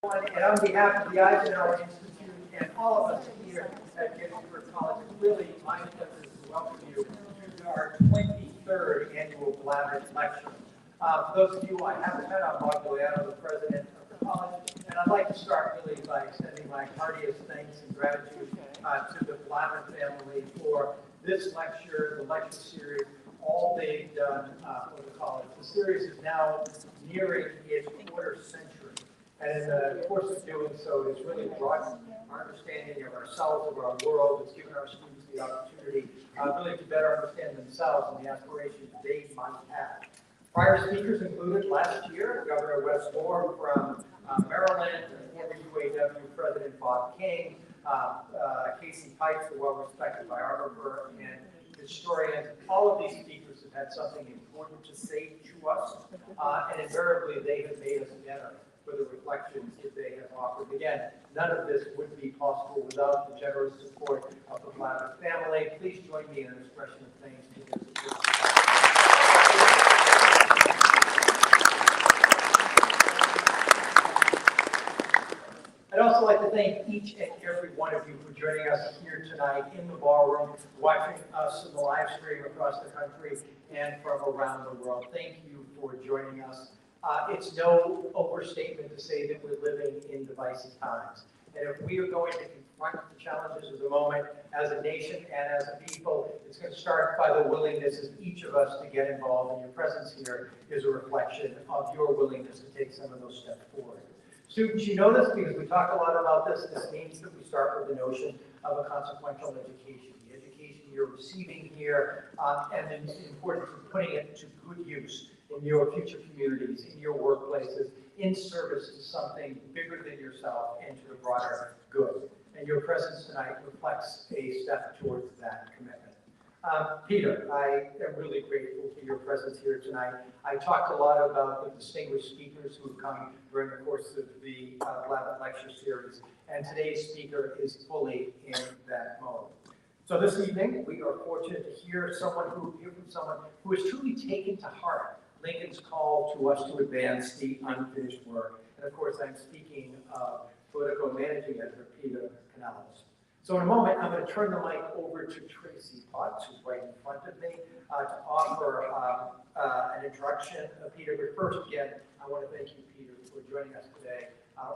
And on behalf of the Eisenhower Institute and all of us here at Gettysburg College, it's really my pleasure to welcome you to our 23rd annual Blavatt Lecture. For those of you I haven't met, I'm Blavatt, the president of the college, and I'd like to start really by extending my heartiest thanks and gratitude to the Blavatt family for this lecture, the lecture series, all they've done for the college. The series is now nearing its quarter century. And in the course of doing so, it's really broadened our understanding of ourselves, of our world. It's given our students the opportunity really to better understand themselves and the aspirations they might have. Prior speakers included last year Governor Wes Moore from Maryland, former UAW President Bob King, Casey Pipes, the well-respected biographer, and historians. All of these speakers have had something important to say to us, and invariably they have made us better for the reflections that they have offered. Again, none of this would be possible without the generous support of the Blavatt family. Please join me in an expression of thanks to their support. I'd also like to thank each and every one of you for joining us here tonight in the ballroom, watching us in the live stream across the country and from around the world. Thank you for joining us. It's no overstatement to say that we're living in divisive times. And if we are going to confront the challenges of the moment as a nation and as a people, it's going to start by the willingness of each of us to get involved. And your presence here is a reflection of your willingness to take some of those steps forward. Students, you know this because we talk a lot about this. This means that we start with the notion of a consequential education. The education you're receiving here, and then it's important for putting it to good use in your future communities, in your workplaces, in service to something bigger than yourself and to the broader good. And your presence tonight reflects a step towards that commitment. Peter, I am really grateful for your presence here tonight. I talked a lot about the distinguished speakers who have come during the course of the Blavatt Lecture Series, and today's speaker is fully in that mode. So this evening, we are fortunate to hear from someone who has truly taken to heart Lincoln's call to us to advance the unfinished work. And of course, I'm speaking of Politico managing editor Peter Canellos. So in a moment, I'm going to turn the mic over to Tracy Potts, who's right in front of me, to offer an introduction of Peter. But first, again, I want to thank you, Peter, for joining us today,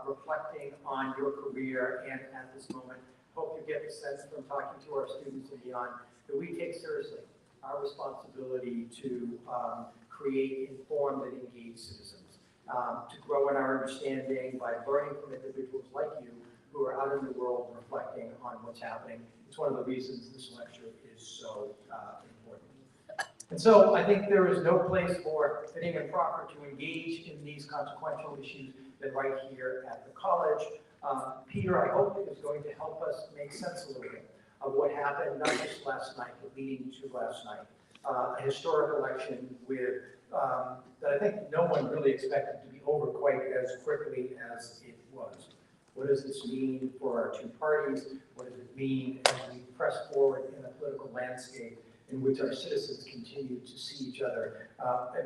reflecting on your career and at this moment. Hope you get the sense from talking to our students and beyond that we take seriously our responsibility to create informed and engaged citizens, to grow in our understanding by learning from individuals like you who are out in the world reflecting on what's happening. It's one of the reasons this lecture is so important. And so I think there is no place more fitting and proper to engage in these consequential issues than right here at the college. Peter, I hope, is going to help us make sense a little bit of what happened, not just last night, but leading to last night. A historic election with that I think no one really expected to be over quite as quickly as it was. What does this mean for our two parties? What does it mean as we press forward in a political landscape in which our citizens continue to see each other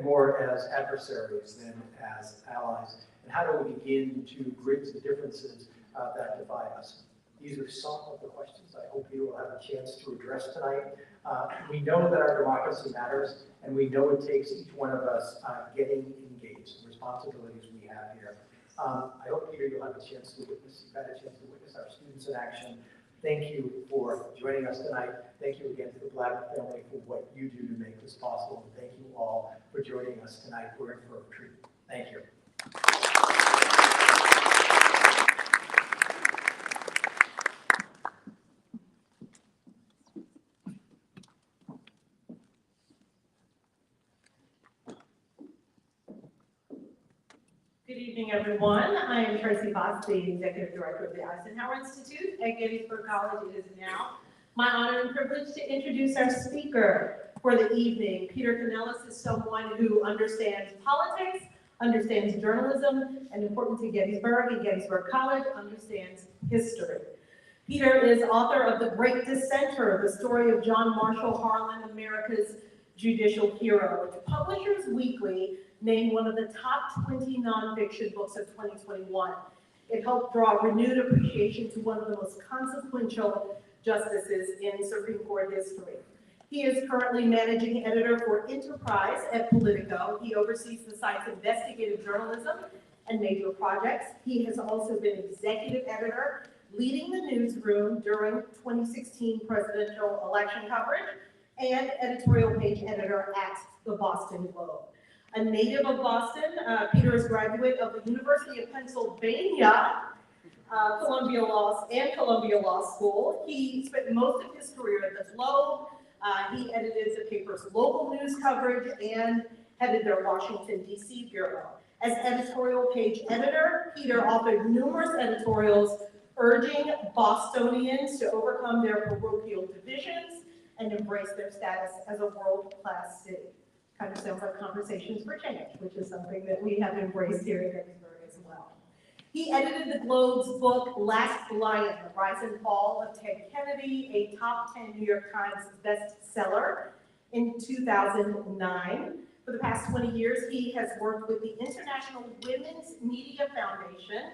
more as adversaries than as allies? And how do we begin to bridge the differences that divide us? These are some of the questions I hope you will have a chance to address tonight. We know that our democracy matters, and we know it takes each one of us getting engaged in responsibilities we have here. I hope, Peter, you'll have a chance to witness, our students in action. Thank you for joining us tonight. Thank you again to the Blavatt family for what you do to make this possible. And thank you all for joining us tonight. We're in for a treat. Thank you. Good evening, everyone. I am Tracy Potts, the Executive Director of the Eisenhower Institute at Gettysburg College. It is now my honor and privilege to introduce our speaker for the evening. Peter Canellos is someone who understands politics, understands journalism, and important to Gettysburg and Gettysburg College, understands history. Peter is author of The Great Dissenter, the story of John Marshall Harlan, America's judicial hero, which Publishers Weekly named one of the top 20 nonfiction books of 2021. It helped draw renewed appreciation to one of the most consequential justices in Supreme Court history. He is currently managing editor for Enterprise at Politico. He oversees the site's investigative journalism and major projects. He has also been executive editor, leading the newsroom during 2016 presidential election coverage, and editorial page editor at the Boston Globe. A native of Boston, Peter is a graduate of the University of Pennsylvania, Columbia Law School. He spent most of his career at the Globe. He edited the paper's local news coverage and headed their Washington, D.C. bureau. As editorial page editor, Peter authored numerous editorials urging Bostonians to overcome their parochial divisions and embrace their status as a world-class city. Kind of sounds like Conversations for Change, which is something that we have embraced here in Gettysburg as well. He edited the Globe's book, Last Lion, The Rise and Fall of Ted Kennedy, a top 10 New York Times bestseller in 2009. For the past 20 years, he has worked with the International Women's Media Foundation,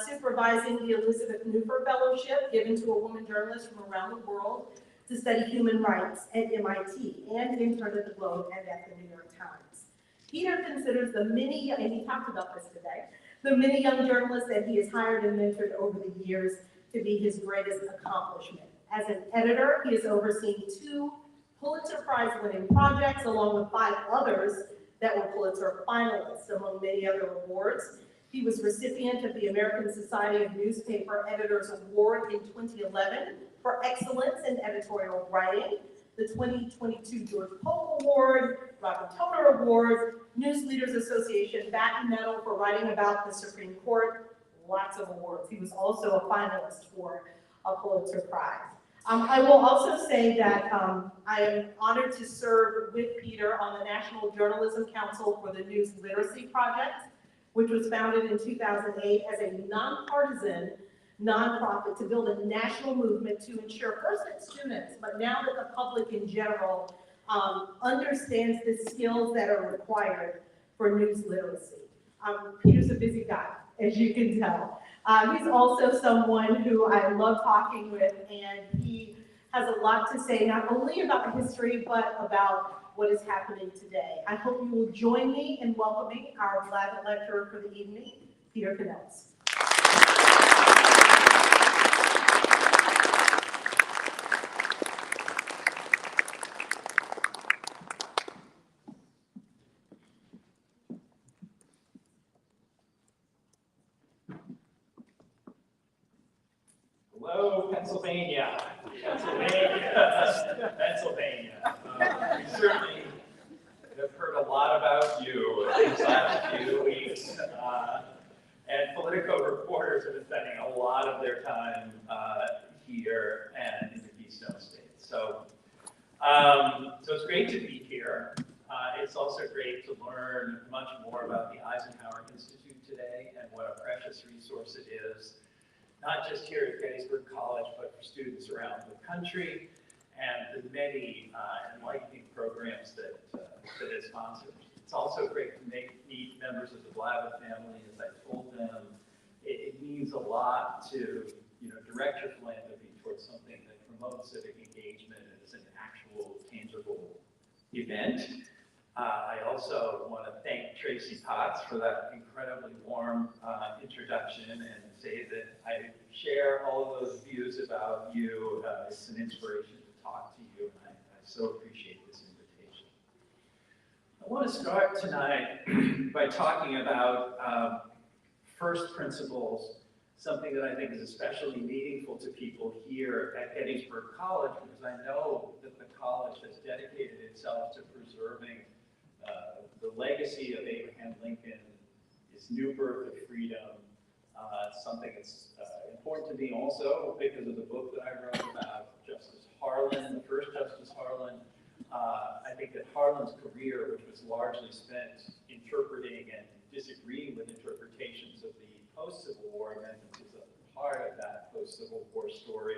supervising the Elizabeth Newford Fellowship given to a woman journalist from around the world to study human rights at MIT, and interned at the Globe and at the New York Times. Peter considers the many, and he talked about this today, the many young journalists that he has hired and mentored over the years to be his greatest accomplishment. As an editor, he has overseen 2 Pulitzer Prize-winning projects, along with 5 others that were Pulitzer finalists, among many other awards. He was recipient of the American Society of Newspaper Editors Award in 2011 for excellence in editorial writing, the 2022 George Polk Award, Robert Toner Award, News Leaders Association Batten Medal for writing about the Supreme Court, lots of awards. He was also a finalist for a Pulitzer Prize. I will also say that I am honored to serve with Peter on the National Journalism Council for the News Literacy Project, which was founded in 2008 as a nonpartisan nonprofit to build a national movement to ensure first that students, but now that the public in general understands the skills that are required for news literacy. Peter's a busy guy, as you can tell. He's also someone who I love talking with, and he has a lot to say, not only about history, but about what is happening today. I hope you will join me in welcoming our Blavatt lecturer for the evening, Peter Canellos. Hello, Pennsylvania. Pennsylvania. We certainly have heard a lot about you these last few weeks. And Politico reporters have been spending a lot of their time here and in the Keystone States. So it's great to be here. It's also great to learn much more about the Eisenhower Institute today and what a precious resource it is, not just here at Gettysburg College, but for students around the country, and the many enlightening programs that it sponsors. It's also great to meet members of the Blavatt family. As I told them, it means a lot to direct your philanthropy towards something that promotes civic engagement and is an actual, tangible event. I also want to thank Tracy Potts for that incredibly warm introduction, and say that I share all of those views about you. It's an inspiration to talk to you, and I so appreciate this invitation. I want to start tonight by talking about first principles, something that I think is especially meaningful to people here at Gettysburg College, because I know that the college has dedicated itself to preserving the legacy of Abraham Lincoln, his new birth of freedom. Something that's important to me also because of the book that I wrote about Justice Harlan, the first Justice Harlan. I think that Harlan's career, which was largely spent interpreting and disagreeing with interpretations of the post-Civil War amendments, is a part of that post-Civil War story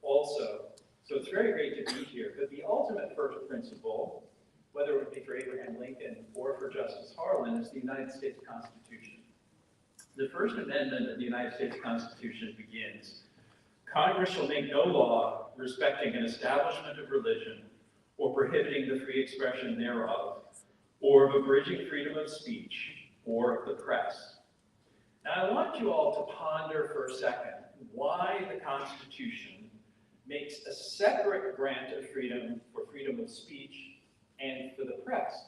also. So it's very great to be here. But the ultimate first principle, whether it would be for Abraham Lincoln or for Justice Harlan, is the United States Constitution. The First Amendment of the United States Constitution begins, Congress shall make no law respecting an establishment of religion or prohibiting the free expression thereof, or of abridging freedom of speech or of the press. Now I want you all to ponder for a second why the Constitution makes a separate grant of freedom for freedom of speech and for the press.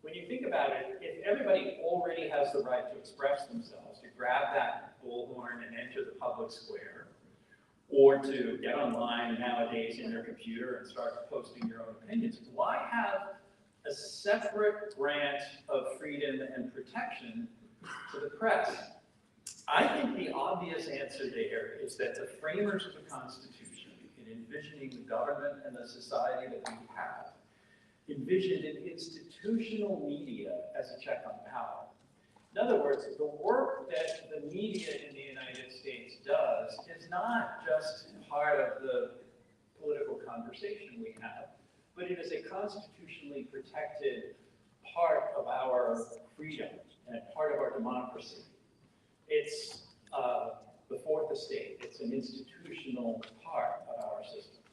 When you think about it, if everybody already has the right to express themselves, to grab that bullhorn and enter the public square, or to get online nowadays in their computer and start posting your own opinions, why have a separate grant of freedom and protection to the press? I think the obvious answer there is that the framers of the Constitution, in envisioning the government and the society that we have, envisioned an institutional media as a check on power. In other words, the work that the media in the United States does is not just part of the political conversation we have, but it is a constitutionally protected part of our freedom and part of our democracy. It's the fourth estate. It's an institutional part of our system.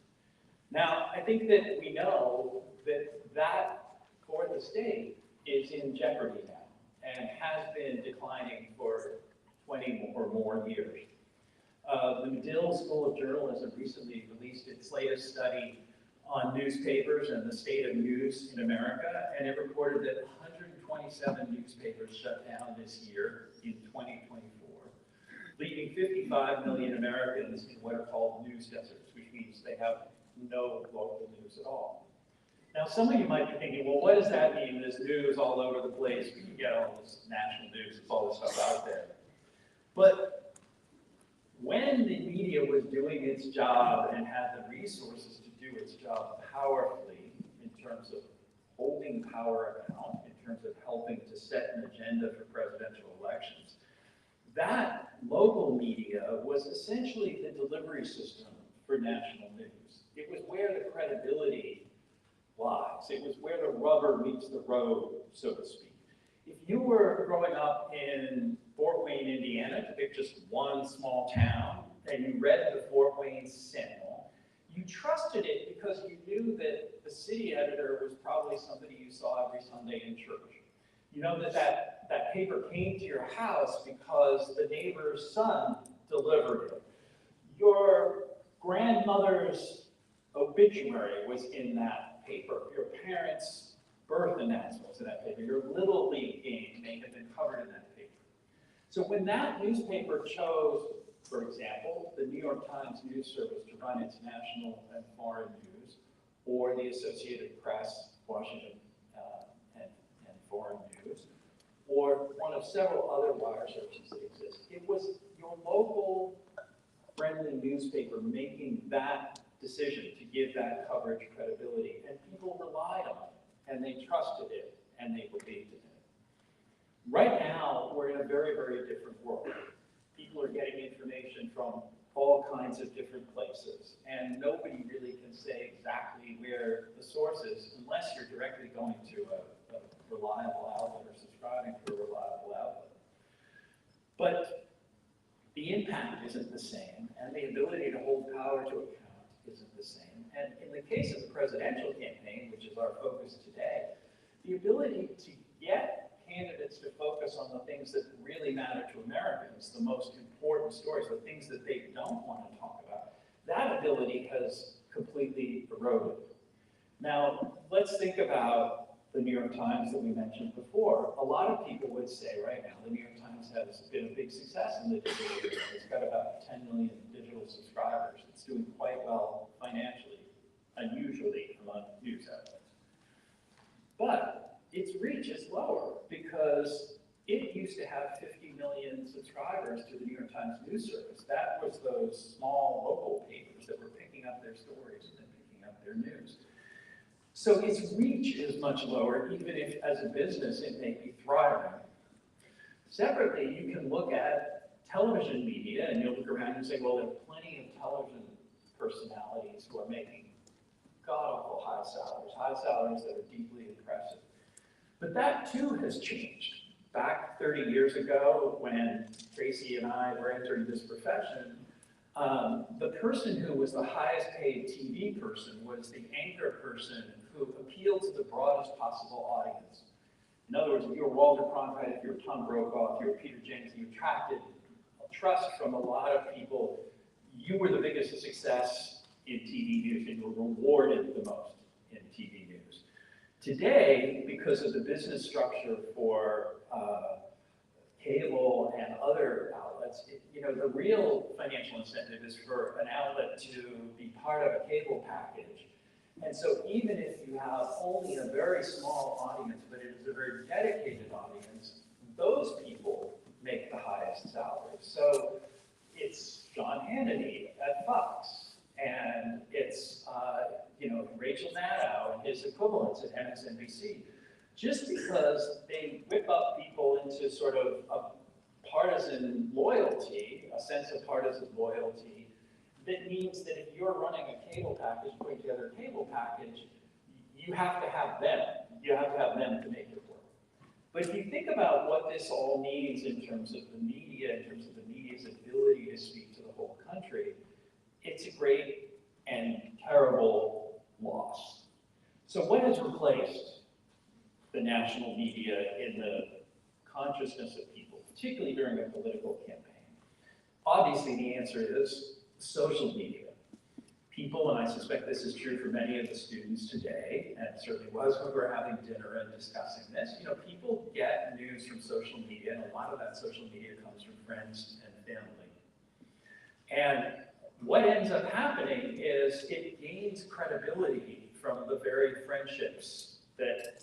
Now, I think that we know that that fourth estate is in jeopardy now and has been declining for 20 or more years. The Medill School of Journalism recently released its latest study on newspapers and the state of news in America, and it reported that 127 newspapers shut down this year in 2024, leaving 55 million Americans in what are called news deserts, which means they have no local news at all. Now, some of you might be thinking, well, what does that mean? There's news all over the place. We can get all this national news. It's all this stuff out there. But when the media was doing its job and had the resources to do its job powerfully in terms of holding power account, in terms of helping to set an agenda for presidential elections, that local media was essentially the delivery system for national news. It was where the credibility lies. It was where the rubber meets the road, so to speak. If you were growing up in Fort Wayne, Indiana, to pick just one small town, and you read the Fort Wayne Sentinel, you trusted it because you knew that the city editor was probably somebody you saw every Sunday in church. You know that paper came to your house because the neighbor's son delivered it. Your grandmother's obituary was in that paper. Your parents' birth announcements in that paper. Your Little League game may have been covered in that paper. So when that newspaper chose, for example, the New York Times news service to run its national and foreign news, or the Associated Press, Washington and foreign news, or one of several other wire services that exist, it was your local friendly newspaper making that decision to give that coverage credibility, and people relied on it, and they trusted it, and they believed in it. Right now, we're in a very, very different world. People are getting information from all kinds of different places, and nobody really can say exactly where the source is unless you're directly going to a reliable outlet or subscribing to a reliable outlet. But the impact isn't the same, and the ability to hold power to account isn't the same. And in the case of the presidential campaign, which is our focus today, the ability to get candidates to focus on the things that really matter to Americans, the most important stories, the things that they don't want to talk about, that ability has completely eroded. Now, let's think about the New York Times that we mentioned before. A lot of people would say right now the New York Times has been a big success in the digital area. It's got about 10 million digital subscribers. It's doing quite well financially, unusually among news outlets. But its reach is lower because it used to have 50 million subscribers to the New York Times news service. That was those small local papers that were picking up their stories and then picking up their news. So its reach is much lower, even if as a business it may be thriving. Separately, you can look at television media and you'll look around and say, well, there are plenty of television personalities who are making god-awful high salaries that are deeply impressive. But that too has changed. back 30 years ago when Tracy and I were entering this profession, the person who was the highest paid TV person was the anchor person who appealed to the broadest possible audience. In other words, if you were Walter Cronkite, if you were Tom Brokaw, if you were Peter James, you attracted trust from a lot of people. You were the biggest success in TV news and you were rewarded the most in TV news. Today, because of the business structure for cable and other outlets, the real financial incentive is for an outlet to be part of a cable package. And so even if you have only a very small audience, but it is a very dedicated audience, those people make the highest salaries. So it's John Hannity at Fox, and it's Rachel Maddow and his equivalents at MSNBC. Just because they whip up people into sort of a partisan loyalty, a sense of partisan loyalty, that means that if you're running a cable package, putting together a cable package, you have to have them. You have to have them to make it work. But if you think about what this all means in terms of the media, in terms of the media's ability to speak to the whole country, it's a great and terrible loss. So what has replaced the national media in the consciousness of people, particularly during a political campaign? Obviously, the answer is social media. People, and I suspect this is true for many of the students today, and it certainly was when we were having dinner and discussing this, people get news from social media, and a lot of that social media comes from friends and family. And what ends up happening is it gains credibility from the very friendships that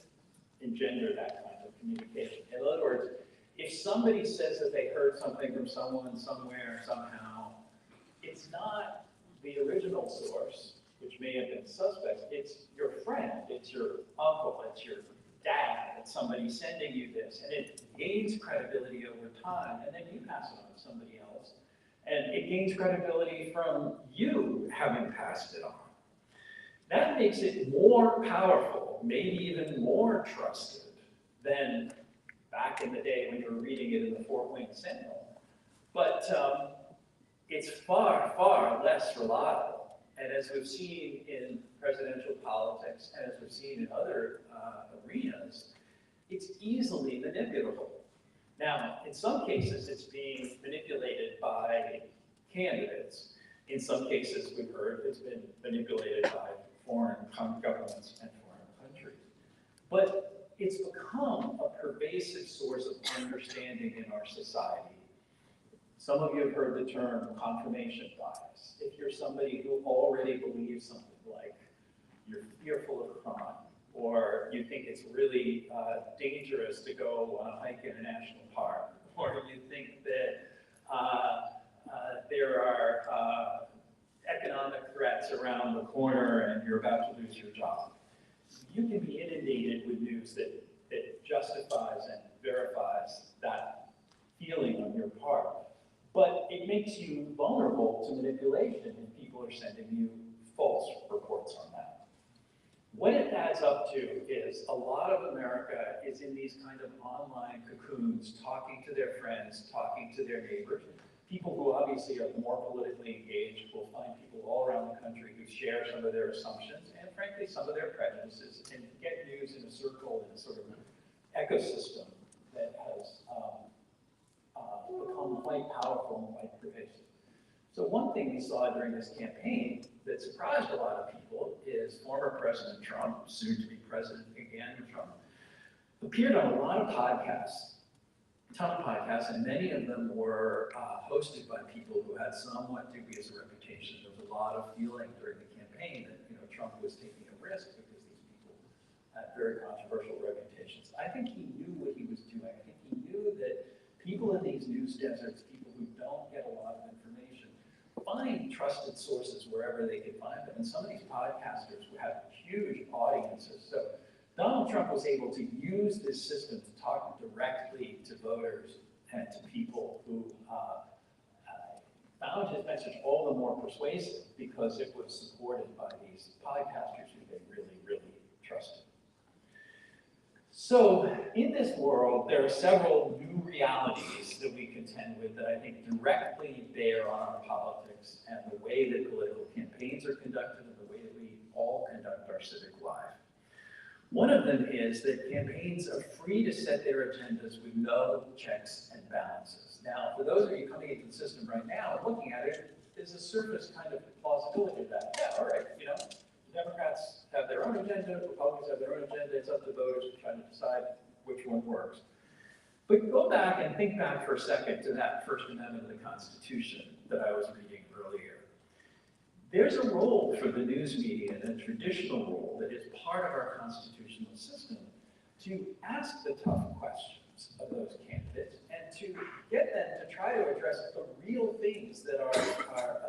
engender that kind of communication. In other words, if somebody says that they heard something from someone, somewhere, somehow, it's not the original source, which may have been suspect, it's your friend, it's your uncle, it's your dad, it's somebody sending you this, and it gains credibility over time, and then you pass it on to somebody else, and it gains credibility from you having passed it on. That makes it more powerful, maybe even more trusted than back in the day when you were reading it in the Fort Wayne Sentinel. But it's far, far less reliable. And as we've seen in presidential politics, and as we've seen in other arenas, it's easily manipulable. Now, in some cases, it's being manipulated by candidates. In some cases, we've heard it's been manipulated by foreign governments and foreign countries. But it's become a pervasive source of understanding in our society. Some of you have heard the term confirmation bias. If you're somebody who already believes something like you're fearful of crime, or you think it's really dangerous to go on a hike in a national park, or you think that there are economic threats around the corner and you're about to lose your job, you can be inundated with news that justifies and verifies that feeling on your part. But it makes you vulnerable to manipulation if people are sending you false reports on that. What it adds up to is a lot of America is in these kind of online cocoons, talking to their friends, talking to their neighbors. People who obviously are more politically engaged will find people all around the country who share some of their assumptions and frankly some of their prejudices, and get news in a circle, in a sort of ecosystem that has become quite powerful and quite pervasive. So one thing we saw during this campaign that surprised a lot of people is former President Trump, soon to be President again, Trump, appeared on a lot of podcasts, a ton of podcasts, and many of them were hosted by people who had somewhat dubious reputation. There was a lot of feeling during the campaign that Trump was taking a risk because these people had very controversial reputations. I think he knew what he was doing. I think he knew that people in these news deserts, people who don't get a lot of information, find trusted sources wherever they can find them. And some of these podcasters who have huge audiences. So Donald Trump was able to use this system to talk directly to voters and to people who found his message all the more persuasive because it was supported by these podcasters who they really, really trusted. So in this world, there are several new realities that we contend with that I think directly bear on our politics and the way that political campaigns are conducted and the way that we all conduct our civic life. One of them is that campaigns are free to set their agendas with no checks and balances. Now, for those of you coming into the system right now and looking at it, there's a surface kind of plausibility of that. Yeah, all right, you know, Democrats have their own agenda, Republicans have their own agenda, it's up to voters to try to decide which one works. But go back and think back for a second to that First Amendment of the Constitution that I was reading earlier. There's a role for the news media, and a traditional role that is part of our constitutional system, to ask the tough questions of those candidates and to get them to try to address the real things that are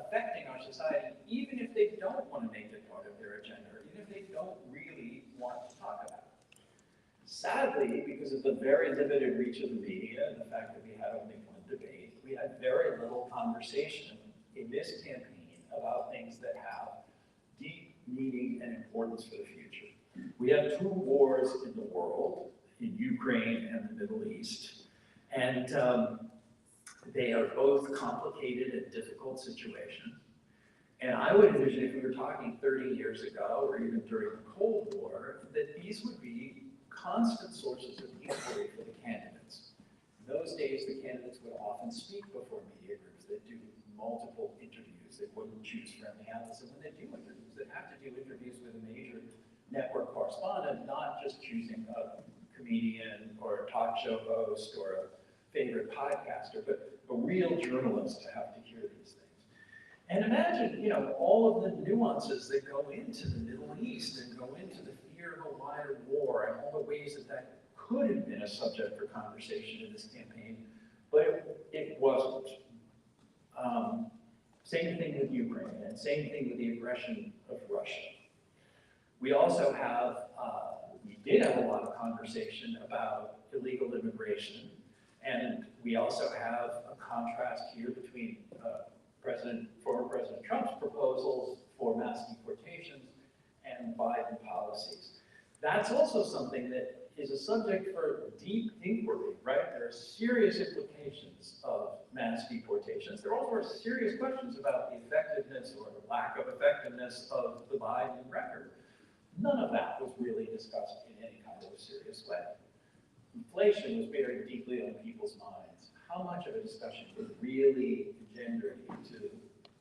affecting our society, even if they don't want to make it part of their agenda, or even if they don't really want to talk about it. Sadly, because of the very limited reach of the media and the fact that we had only one debate, we had very little conversation in this campaign about things that have deep meaning and importance for the future. We have two wars in the world, in Ukraine and the Middle East, and they are both complicated and difficult situations. And I would envision if we were talking 30 years ago, or even during the Cold War, that these would be constant sources of inquiry for the candidates. In those days, the candidates would often speak before media groups that do multiple interviews. They wouldn't choose friendly analysts. And when they do interviews, they have to do interviews with a major network correspondent, not just choosing a comedian or a talk show host or a favorite podcaster, but a real journalist to have to hear these things. And imagine, you know, all of the nuances that go into the Middle East and go into the fear of a wider war and all the ways that that could have been a subject for conversation in this campaign, but it wasn't. Same thing with Ukraine, and same thing with the aggression of Russia. We also have, we did have a lot of conversation about illegal immigration, and we also have a contrast here between former President Trump's proposals for mass deportations and Biden policies. That's also something that is a subject for deep inquiry, right? There are serious implications of mass deportations. There also are serious questions about the effectiveness or the lack of effectiveness of the Biden record. None of that was really discussed in any kind of a serious way. Inflation was buried deeply on people's minds. How much of a discussion was really engendered into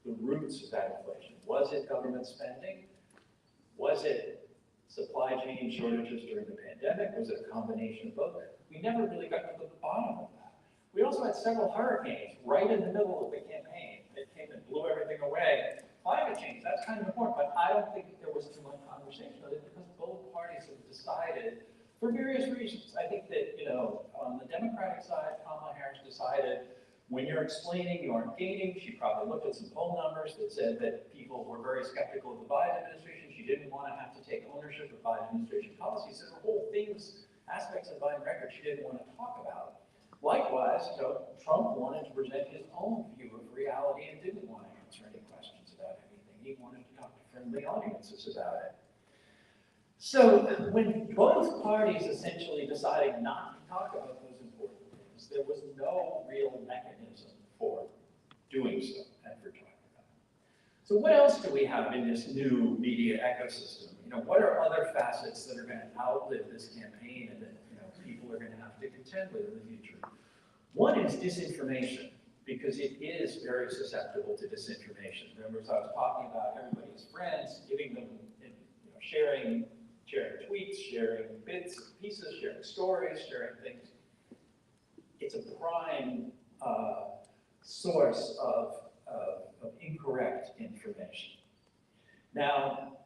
the roots of that inflation? Was it government spending? Was it supply chain shortages during the pandemic? Was it a combination of both? We never really got to the bottom of that. We also had several hurricanes right in the middle of the campaign that came and blew everything away. Climate change, that's kind of important, but I don't think there was too much conversation on it because both parties have decided, for various reasons. I think that, you know, on the Democratic side, Kamala Harris decided when you're explaining you aren't gaining, she probably looked at some poll numbers that said that people were very skeptical of the Biden administration. She didn't want to have to take ownership of Biden administration policies. There were whole things, aspects of the Biden record she didn't want to talk about. Likewise, you know, Trump wanted to present his own view of reality and didn't want to answer any questions about anything. He wanted to talk to friendly audiences about it. So when both parties essentially decided not to talk about those important things, there was no real mechanism for doing so and for talking about it. So what else do we have in this new media ecosystem? You know, what are other facets that are going to outlive this campaign and that, you know, people are going to have to contend with in the future? One is disinformation, because it is very susceptible to disinformation. Remember, as I was talking about everybody's friends, giving them, you know, sharing tweets, sharing bits, pieces, sharing stories, sharing things. It's a prime source of incorrect information. Now,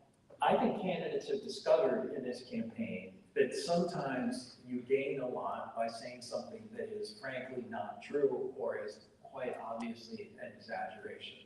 I think candidates have discovered in this campaign that sometimes you gain a lot by saying something that is frankly not true or is quite obviously an exaggeration.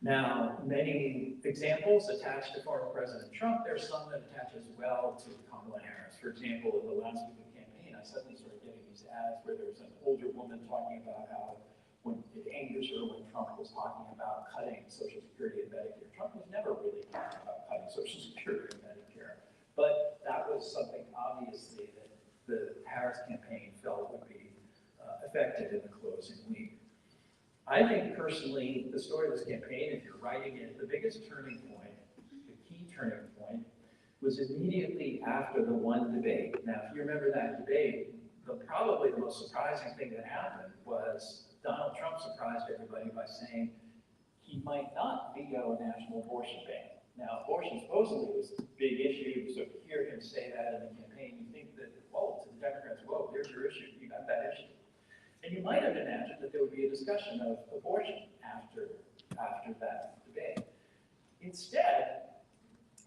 Now, many examples attached to former President Trump. There's some that attach as well to Kamala Harris. For example, in the last week of the campaign, I suddenly started getting these ads where there's an older woman talking about how when it angers her when Trump was talking about cutting Social Security and Medicare. Trump was never really talking about cutting Social Security and Medicare, but that was something obviously that I think personally, the story of this campaign, if you're writing it, the biggest turning point, the key turning point, was immediately after the one debate. Now, if you remember that debate, probably the most surprising thing that happened was Donald Trump surprised everybody by saying he might not veto a national abortion ban. Now, abortion supposedly was a big issue, so to hear him say that in the campaign, you think that, whoa, to the Democrats, whoa, there's your issue, you got that issue. And you might have imagined that there would be a discussion of abortion after that debate. Instead,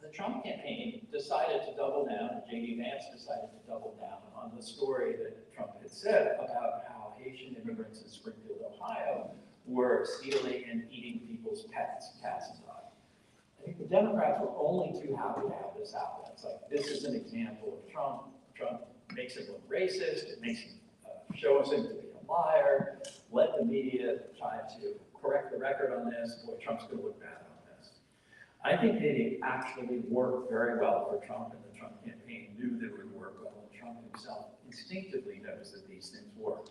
the Trump campaign decided to double down, J.D. Vance decided to double down on the story that Trump had said about how Haitian immigrants in Springfield, Ohio, were stealing and eating people's pets, cats and dogs. I think the Democrats were only too happy to have this out. It's like, this is an example of Trump. Trump makes him look racist, it makes him shows him to be a liar, let the media try to correct the record on this, boy, Trump's gonna look bad on this. I think that it actually worked very well for Trump, and the Trump campaign knew that it would work well, and Trump himself instinctively knows that these things work.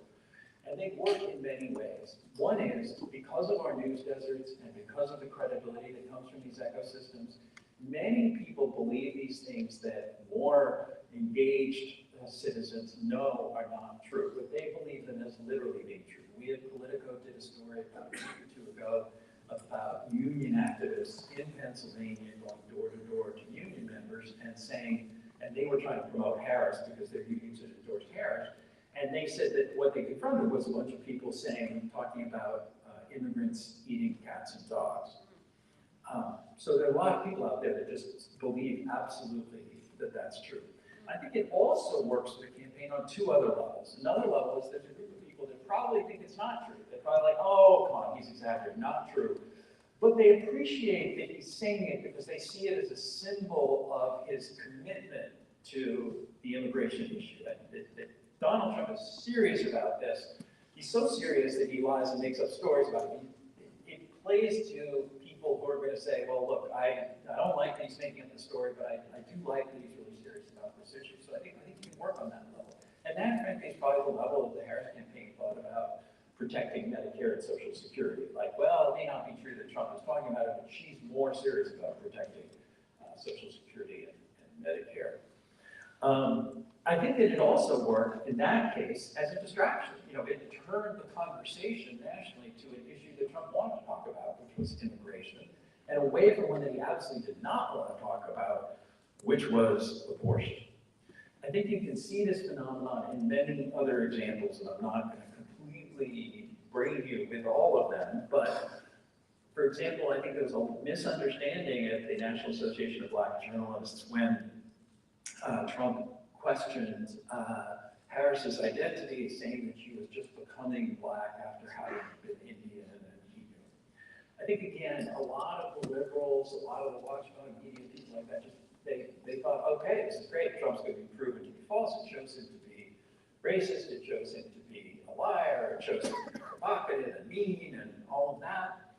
And they work in many ways. One is, because of our news deserts and because of the credibility that comes from these ecosystems, many people believe these things that more engaged citizens know are not true, but they believe them as literally being true. We at Politico did a story about a week or two ago about union activists in Pennsylvania going door to door to union members and saying, and they were trying to promote Harris because their unions had endorsed Harris, and they said that what they confronted was a bunch of people talking about immigrants eating cats and dogs. So there are a lot of people out there that just believe absolutely that that's true. I think it also works for the campaign on two other levels. Another level is there's a group of people that probably think it's not true. They're probably like, oh, come on, he's exaggerating, not true. But they appreciate that he's saying it because they see it as a symbol of his commitment to the immigration issue. That Donald Trump is serious about this. He's so serious that he lies and makes up stories about it. It plays to people who are going to say, well, look, I don't like that he's making up the story, but I do like that he's really serious about this issue. So I think you can work on that level. And that, frankly, is probably the level that the Harris campaign thought about protecting Medicare and Social Security. Like, well, it may not be true that Trump is talking about it, but she's more serious about protecting Social Security and Medicare. I think that it also worked in that case as a distraction. It turned the conversation nationally to an issue that Trump wanted to talk about, which was immigration, and away from one that he absolutely did not want to talk about, which was abortion. I think you can see this phenomenon in many other examples, and I'm not going to completely brave you with all of them, but for example, I think there was a misunderstanding at the National Association of Black Journalists when Trump questioned Harris's identity, saying that she was just becoming Black after having been Indian and then Hebrew. I think, again, a lot of the liberals, a lot of the watchdog media, people like that, they thought, okay, this is great, Trump's going to be proven to be false, it shows him to be racist, it shows him to be a liar, it shows him to be provocative and mean and all of that.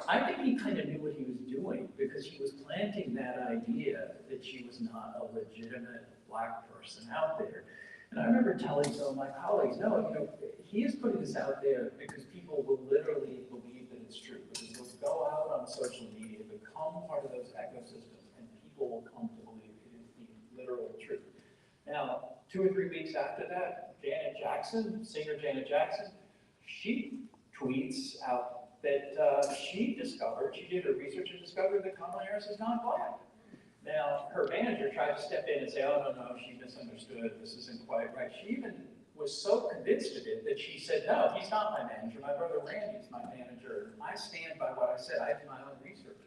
I think he kind of knew what he was doing because he was planting that idea that she was not a legitimate Black person out there. And I remember telling some of my colleagues, no, he is putting this out there because people will literally believe that it's true. Because they'll go out on social media, become part of those ecosystems, and people will come to believe it is the literal truth. Now, 2 or 3 weeks after that, Janet Jackson, singer Janet Jackson, she tweets out that she did her research and discovered that Kamala Harris is not Black. Now, her manager tried to step in and say, oh, no, she misunderstood, this isn't quite right. She even was so convinced of it that she said, no, he's not my manager, my brother Randy is my manager. I stand by what I said, I did my own research.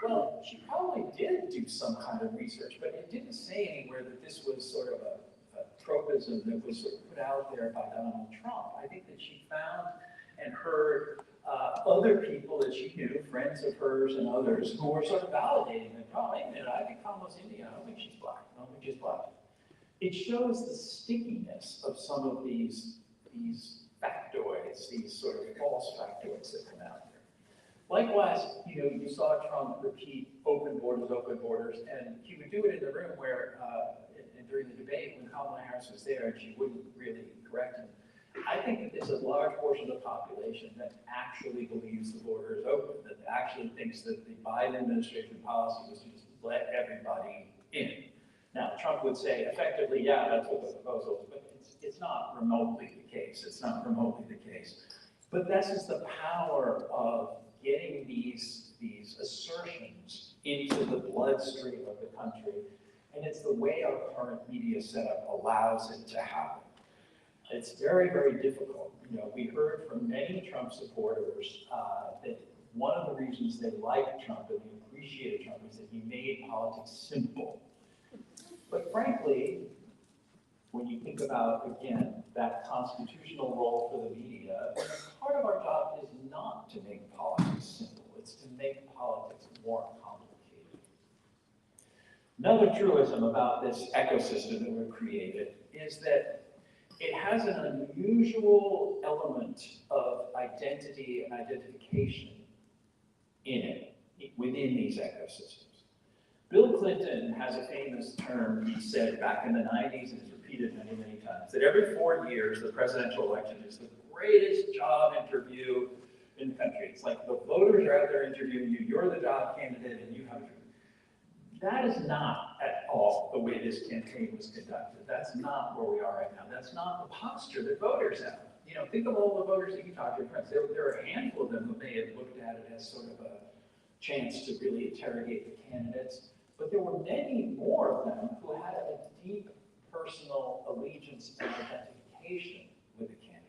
Well, she probably did do some kind of research, but it didn't say anywhere that this was sort of a tropism that was sort of put out there by Donald Trump. I think that she found and heard other people that she knew, friends of hers and others, who were sort of validating that, oh, wait a minute, I think Kamala's Indian, I don't think she's Black, I don't think she's Black. It shows the stickiness of some of these factoids, these sort of false factoids that come out there. Likewise, you saw Trump repeat open borders, and he would do it in the room where, during the debate, when Kamala Harris was there, and she wouldn't really correct him. I think that there's a large portion of the population that actually believes the border is open, that actually thinks that the Biden administration policy was to just let everybody in. Now, Trump would say effectively, yeah, that's what the proposal is, but it's not remotely the case. It's not remotely the case. But this is the power of getting these assertions into the bloodstream of the country, and it's the way our current media setup allows it to happen. It's very, very difficult. You know, we heard from many Trump supporters that one of the reasons they liked Trump and they appreciated Trump is that he made politics simple. But frankly, when you think about, again, that constitutional role for the media, part of our job is not to make politics simple. It's to make politics more complicated. Another truism about this ecosystem that we've created is that it has an unusual element of identity and identification in it, within these ecosystems. Bill Clinton has a famous term he said back in the 90s and has repeated many, many times, that every 4 years the presidential election is the greatest job interview in the country. It's like the voters are out there interviewing you, you're the job candidate, and you have to. That is not at all the way this campaign was conducted. That's not where we are right now. That's not the posture that voters have. You know, think of all the voters that you talk to, your friends. There are a handful of them who may have looked at it as sort of a chance to really interrogate the candidates, but there were many more of them who had a deep personal allegiance and identification with the candidates.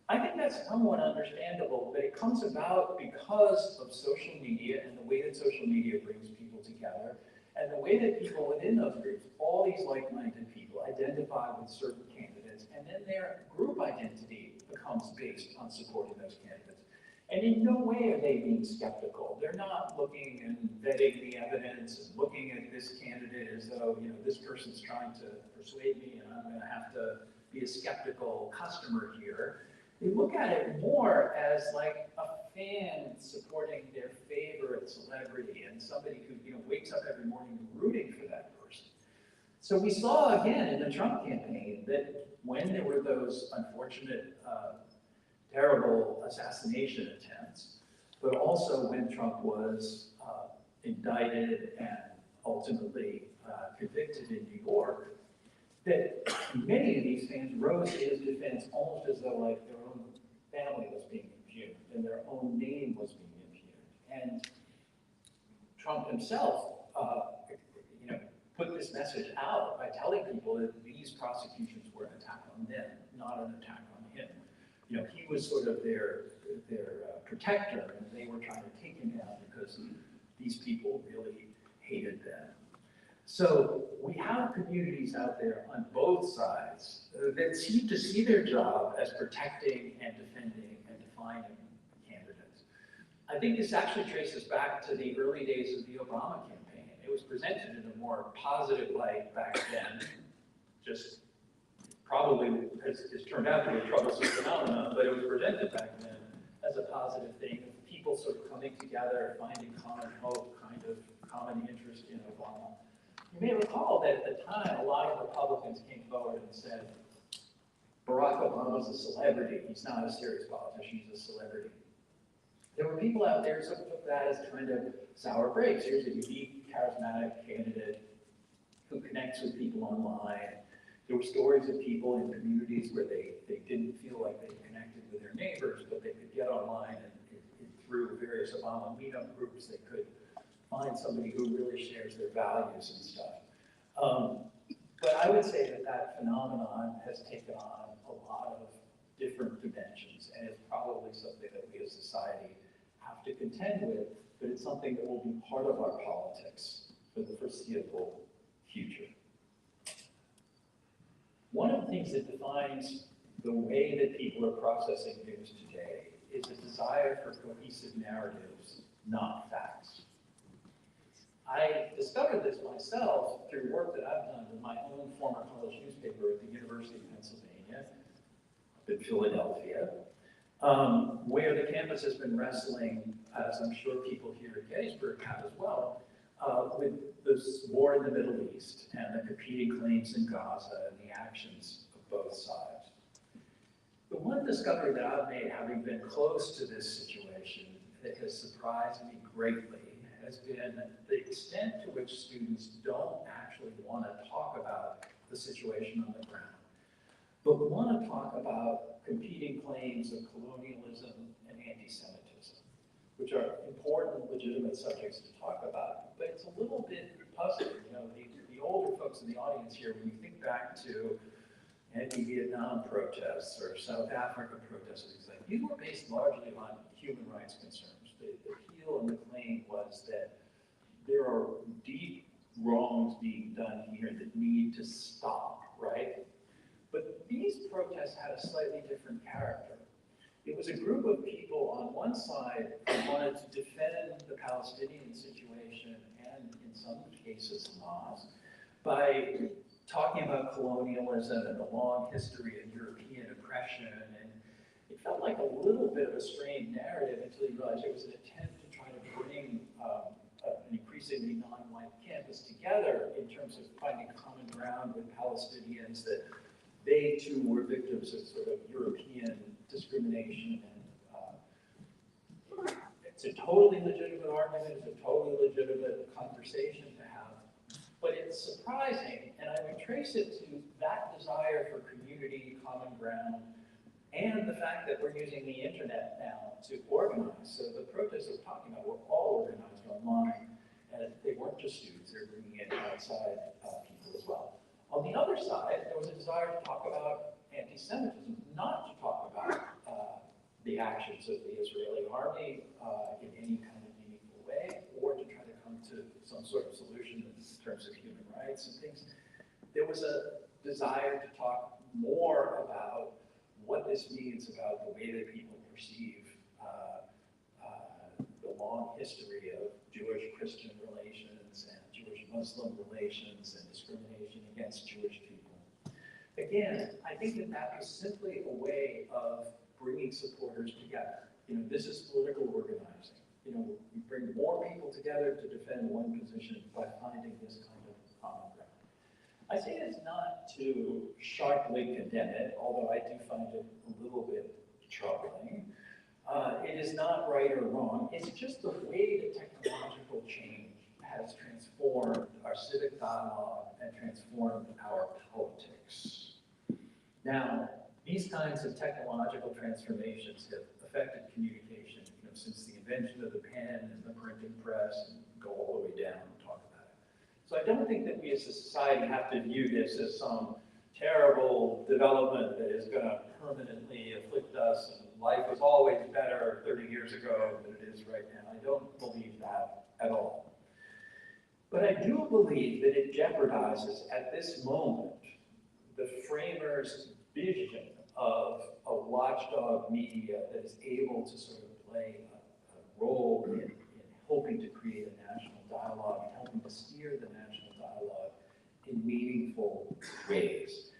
I think that's somewhat understandable, but it comes about because of social media and the way that social media brings people together, and the way that people within those groups, all these like-minded people, identify with certain candidates, and then their group identity becomes based on supporting those candidates. And in no way are they being skeptical. They're not looking and vetting the evidence and looking at this candidate as though, you know, this person's trying to persuade me and I'm going to have to be a skeptical customer here. They look at it more as like a fan supporting their favorite celebrity and somebody who, you know, wakes up every morning rooting for that person. So we saw again in the Trump campaign that when there were those unfortunate, terrible assassination attempts, but also when Trump was indicted and ultimately convicted in New York, that many of these fans rose to his defense almost as though like their own family was being impugned and their own name was being impugned. And Trump himself, you know, put this message out by telling people that these prosecutions were an attack on them, not an attack on him. You know, he was sort of their protector, and they were trying to take him down because these people really hated them. So we have communities out there on both sides that seem to see their job as protecting and defending and defining candidates. I think this actually traces back to the early days of the Obama campaign. It was presented in a more positive light back then, just probably has turned out to be a troublesome phenomenon, but it was presented back then as a positive thing, of people sort of coming together, finding common hope, kind of common interest in Obama. You may recall that at the time, a lot of Republicans came forward and said, Barack Obama's a celebrity. He's not a serious politician, he's a celebrity. There were people out there who sort of took that as kind of sour grapes. Here's a unique, charismatic candidate who connects with people online. There were stories of people in communities where they didn't feel like they connected with their neighbors, but they could get online and through various Obama meetup groups, they could find somebody who really shares their values and stuff. But I would say that that phenomenon has taken on a lot of different dimensions, and it's probably something that we as society have to contend with, but it's something that will be part of our politics for the foreseeable future. One of the things that defines the way that people are processing news today is a desire for cohesive narratives, not facts. I discovered this myself through work that I've done with my own former college newspaper at the University of Pennsylvania, up in Philadelphia, where the campus has been wrestling, as I'm sure people here at Gettysburg have as well, with this war in the Middle East and the competing claims in Gaza and the actions of both sides. The one discovery that I've made, having been close to this situation, that has surprised me greatly has been the extent to which students don't actually want to talk about the situation on the ground, but want to talk about competing claims of colonialism and anti-Semitism, which are important, legitimate subjects to talk about. But it's a little bit puzzling. You know, the older folks in the audience here, when you think back to anti-Vietnam protests or South Africa protests, these were based largely on human rights concerns. The appeal and the claim was that there are deep wrongs being done here that need to stop, right? But these protests had a slightly different character. It was a group of people on one side who wanted to defend the Palestinian situation and, in some cases, Hamas, by talking about colonialism and the long history of European oppression. And it felt like a little bit of a strained narrative until you realized it was an attempt to try to bring an increasingly non-white campus together in terms of finding common ground with Palestinians, that they too were victims of sort of European discrimination. And it's a totally legitimate argument, it's a totally legitimate conversation to have. But it's surprising, and I would trace it to that desire for community, common ground, and the fact that we're using the internet now to organize. So the protests we're talking about were all organized online, and they weren't just students, they were bringing in outside people as well. On the other side, there was a desire to talk about anti-Semitism, not to talk about the actions of the Israeli army in any kind of meaningful way, or to try to come to some sort of solution in terms of human rights and things. There was a desire to talk more about what this means about the way that people perceive the long history of Jewish-Christian relations and Jewish-Muslim relations and discrimination against Jewish people. Again, I think that that was simply a way of bringing supporters together. You know, this is political organizing. You know, we bring more people together to defend one position by finding this kind of common ground. I say this not to sharply condemn it, although I do find it a little bit troubling. It is not right or wrong. It's just the way that technological change has transformed our civic dialogue and transformed our politics. Now, these kinds of technological transformations have affected communication, you know, since the invention of the pen and the printing press, and go all the way down and talk about it. So I don't think that we as a society have to view this as some terrible development that is going to permanently afflict us, and life was always better 30 years ago than it is right now. I don't believe that at all. But I do believe that it jeopardizes, at this moment, the framers' vision of a watchdog media that is able to sort of play a role in hoping to create a national dialogue, and helping to steer the national dialogue in meaningful ways.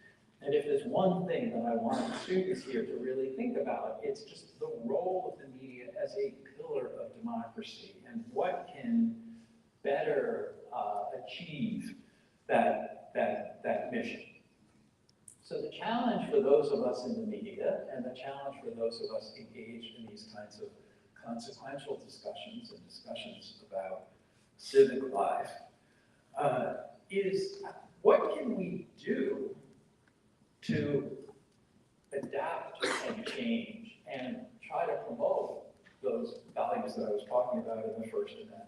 And if there's one thing that I want students here to really think about, it's just the role of the media as a pillar of democracy, and what can better achieve that mission. So the challenge for those of us in the media, and the challenge for those of us engaged in these kinds of consequential discussions and discussions about civic life, is what can we do to adapt and change and try to promote those values that I was talking about in the First Amendment.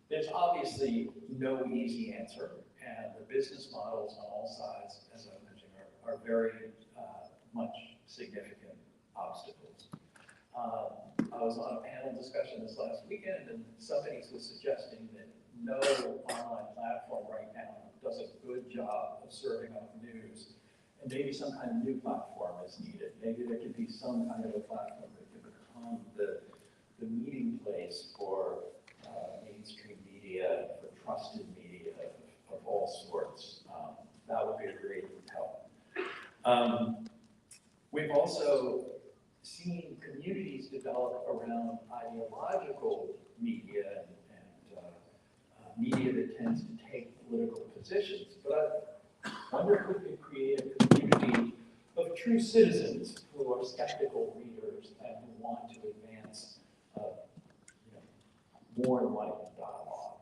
There's obviously no easy answer, and the business models on all sides, as I mentioned, are very much significant obstacles. I was on a panel discussion this last weekend, and somebody was suggesting that no online platform right now does a good job of serving up news. And maybe some kind of new platform is needed. Maybe there could be some kind of a platform that could become the meeting place for mainstream media, for trusted media of all sorts. That would be a great help. We've also seen communities develop around ideological media and media that tends to take political positions. But I wonder if we could create a community of true citizens who are skeptical readers and who want to advance more enlightened dialogue.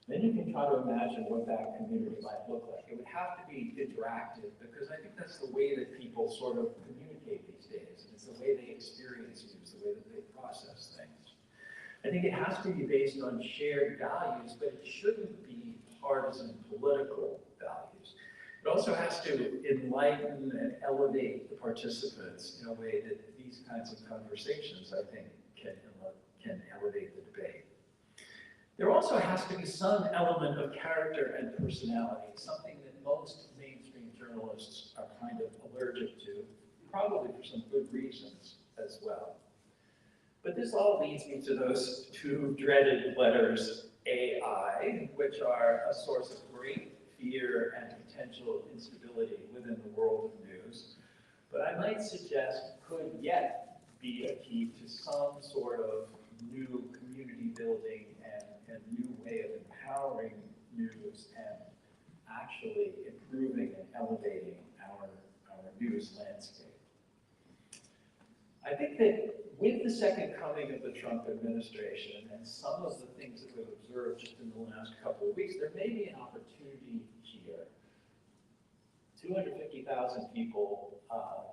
Then you can try to imagine what that community might look like. It would have to be interactive because I think that's the way that people sort of communicate these days. It's the way they experience news, the way that they process things. I think it has to be based on shared values, but it shouldn't be partisan political values. It also has to enlighten and elevate the participants in a way that these kinds of conversations, I think, can elevate the debate. There also has to be some element of character and personality, something that most mainstream journalists are kind of allergic to, probably for some good reasons as well. But this all leads me to those two dreaded letters, AI, which are a source of great fear and potential instability within the world of news, but I might suggest could yet be a key to some sort of new community building and new way of empowering news and actually improving and elevating our news landscape. I think that with the second coming of the Trump administration and some of the things that we've observed just in the last couple of weeks, there may be an opportunity here. 250,000 people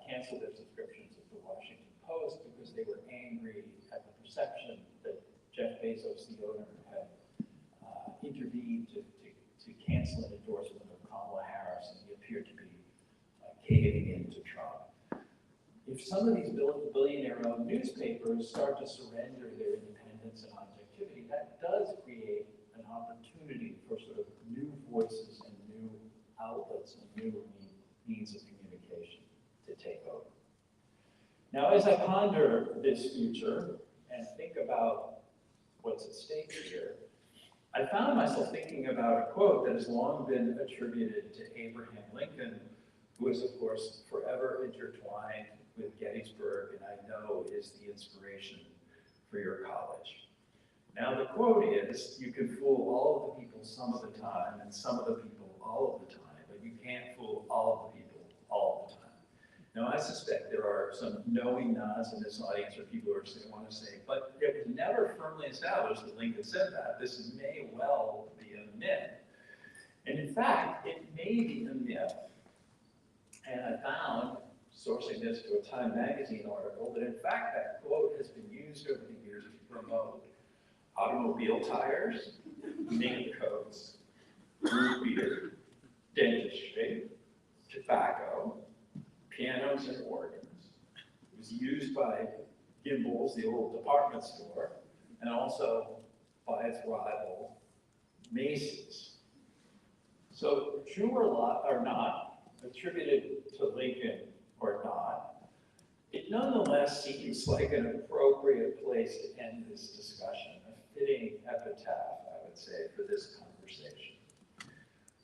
canceled their subscriptions at the Washington Post because they were angry at the perception that Jeff Bezos, the owner, had intervened to cancel an endorsement of Kamala Harris, and he appeared to be caving into Trump. If some of these billionaire-owned newspapers start to surrender their independence and objectivity, that does create an opportunity for sort of new voices and new outlets and new means of communication to take over. Now, as I ponder this future and think about what's at stake here, I found myself thinking about a quote that has long been attributed to Abraham Lincoln, who is, of course, forever intertwined with Gettysburg, and I know is the inspiration for your college. Now, the quote is, you can fool all of the people some of the time, and some of the people all of the time, but you can't fool all of the people all of the time. Now, I suspect there are some knowing nods in this audience or people who are want to say, but it was never firmly established that Lincoln said that. This may well be a myth. And in fact, it may be a myth. And I found, sourcing this to a Time magazine article, that in fact that quote has been used over the years to promote automobile tires, mink coats, root beer, dentistry, tobacco, pianos and organs. It was used by Gimbel's, the old department store, and also by its rival, Macy's. So true or not, attributed to Lincoln or not, it nonetheless seems like an appropriate place to end this discussion, a fitting epitaph, I would say, for this conversation.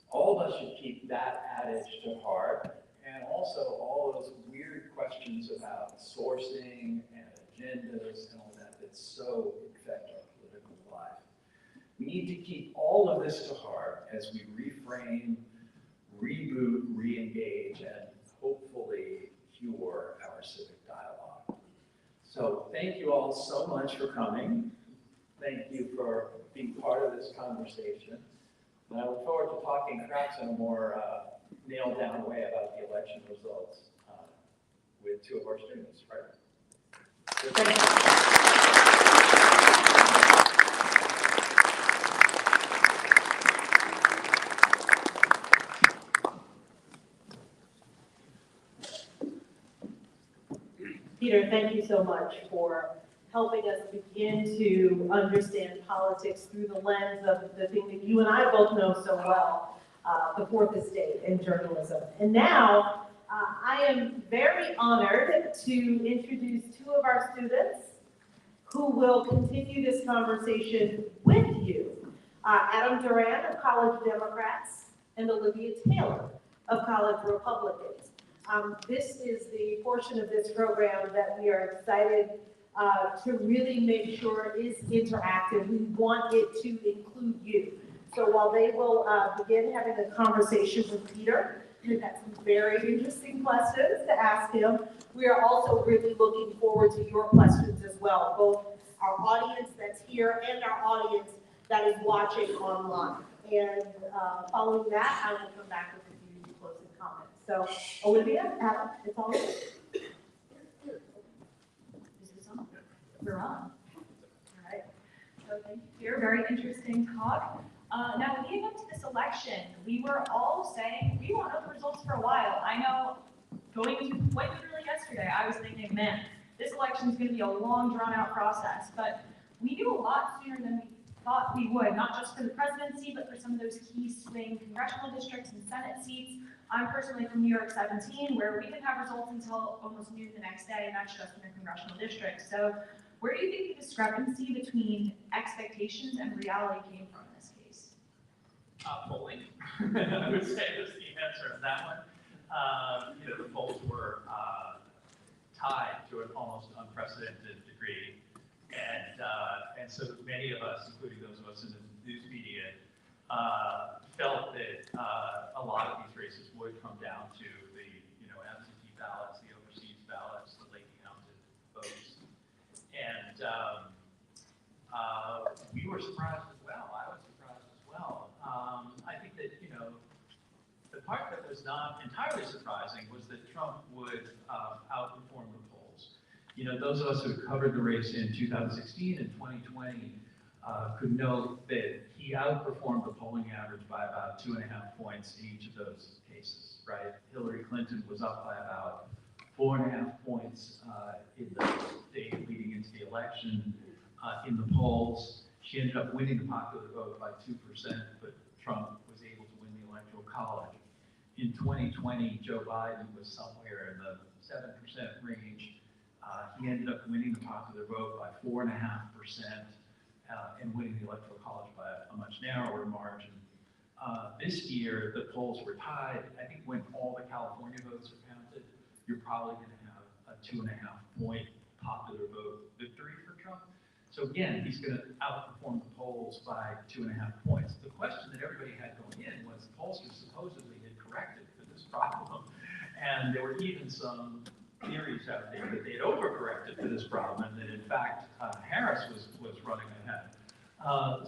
All of us should keep that adage to heart, and also all of those weird questions about sourcing and agendas and all that so infect our political life. We need to keep all of this to heart as we reframe, reboot, re-engage, and hopefully cure our civic dialogue. So thank you all so much for coming. Thank you for being part of this conversation. And I look forward to talking perhaps in a more nailed down way about the election results with two of our students, right? So thank you. Peter, thank you so much for helping us begin to understand politics through the lens of the thing that you and I both know so well, the fourth estate in journalism. And now, I am very honored to introduce two of our students who will continue this conversation with you. Adam Duran of College Democrats and Olivia Taylor of College Republicans. This is the portion of this program that we are excited to really make sure is interactive. We want it to include you. So while they will begin having a conversation with Peter, We've got some very interesting questions to ask him. We are also really looking forward to your questions as well, both our audience that's here and our audience that is watching online. And following that, I will come back with a few closing comments. So, Olivia, Adam, it's all yours. We're on. All right. So thank you for your very interesting talk. Now, leading up to this election, we were all saying we won't know the results for a while. I know going into quite literally yesterday, I was thinking, man, this election is going to be a long, drawn-out process. But we knew a lot sooner than we thought we would, not just for the presidency, but for some of those key swing congressional districts and Senate seats. I'm personally from New York 17, where we didn't have results until almost noon the next day, and that's just in a congressional district. So where do you think the discrepancy between expectations and reality came from in this case? Polling. I would say is the answer on that one. The polls were tied to an almost unprecedented degree. And so many of us, including those of us in the news media, felt that a lot of these races would come down to the absentee ballots, the overseas ballots, the late counted votes. And we were surprised as well. I was surprised as well. I think that, the part that was not entirely surprising was that Trump would outperform the polls. Those of us who covered the race in 2016 and 2020 could note that he outperformed the polling average by about 2.5 points in each of those cases, right? Hillary Clinton was up by about 4.5 points in the day leading into the election. In the polls, she ended up winning the popular vote by 2%, but Trump was able to win the Electoral College. In 2020, Joe Biden was somewhere in the 7% range. He ended up winning the popular vote by 4.5% and winning the Electoral College by a much narrower margin. This year, the polls were tied. I think when all the California votes are counted, you're probably going to have a 2.5-point popular vote victory for Trump. So again, he's going to outperform the polls by 2.5 points. The question that everybody had going in was pollsters supposedly had corrected for this problem. And there were even some theories out there that they had overcorrected for this problem and that in fact Harris was running ahead.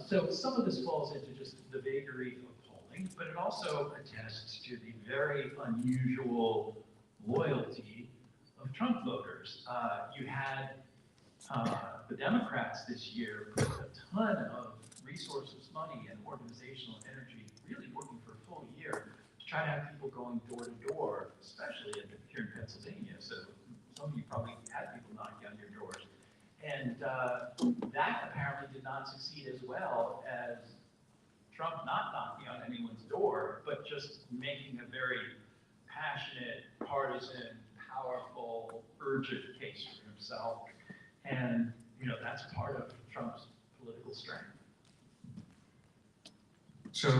So some of this falls into just the vagary of polling, but it also attests to the very unusual loyalty of Trump voters. You had the Democrats this year put a ton of resources, money, and organizational energy really working for a full year to try to have people going door to door, especially here in Pennsylvania. So some of you probably had people knocking on your doors. And that apparently did not succeed as well as Trump not knocking on anyone's door, but just making a very passionate, partisan, powerful, urgent case for himself. And, that's part of Trump's political strength. So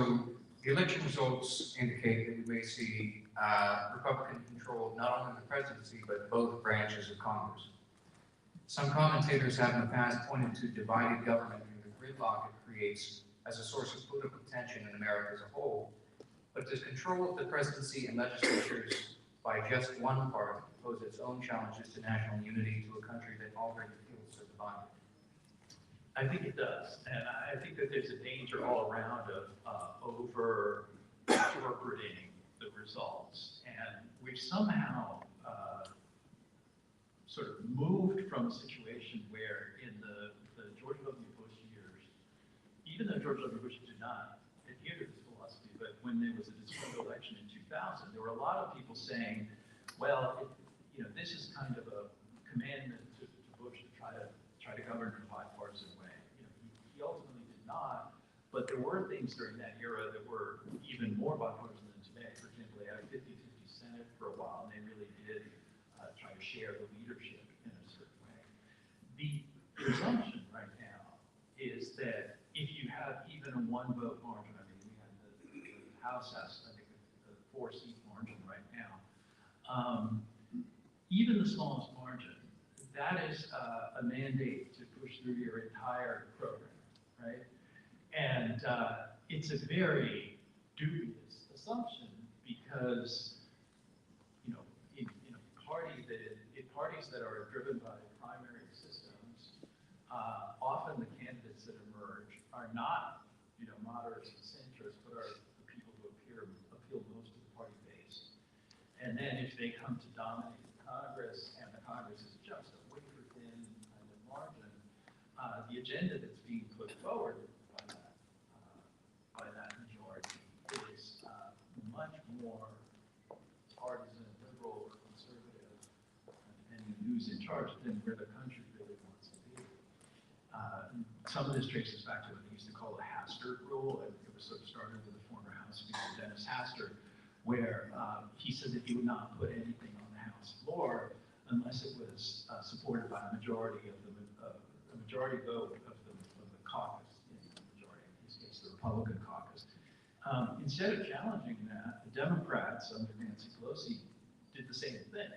the election results indicate that we may see Republican control not only the presidency, but both branches of Congress. Some commentators have in the past pointed to divided government and the gridlock it creates as a source of political tension in America as a whole. But does control of the presidency and legislatures by just one party pose its own challenges to national unity to a country that already feels so divided? I think it does, and I think that there's a danger all around of over-interpreting the results, and we've somehow sort of moved from a situation where in the George W. Bush years, even though George W. Bush did not adhere to this philosophy, but when there was a disputed election in 2000, there were a lot of people saying, well, this is kind of a commandment to Bush to try to govern in a bipartisan way. He ultimately did not, but there were things during that era that were even more bipartisan than today. For example, they had a 50-50 Senate for a while, and they really did try to share the leadership in a certain way. The presumption right now is that if you have even a one-vote margin, I mean, we have the House has, I think, a 4-seat margin right now. Even the smallest margin, that is a mandate to push through your entire program, right? And it's a very dubious assumption because, you know, in a party parties that are driven by primary systems, often the candidates that emerge are not, you know, moderates and centrists, but are the people who appeal most to the party base. And then if they come to dominate the Congress, and the Congress is just a wafer-thin kind of margin, the agenda that's being put forward by that majority is much more partisan, liberal, or conservative, depending on who's in charge, than where the country really wants to be. Some of this traces back to what they used to call the Hastert rule. It was sort of started with the former House Speaker Dennis Hastert, where he said that he would not put anything on the House floor unless it was supported by a majority of the majority vote of the caucus, in the majority, in this case, the Republican caucus. Instead of challenging that, the Democrats under Nancy Pelosi did the same thing.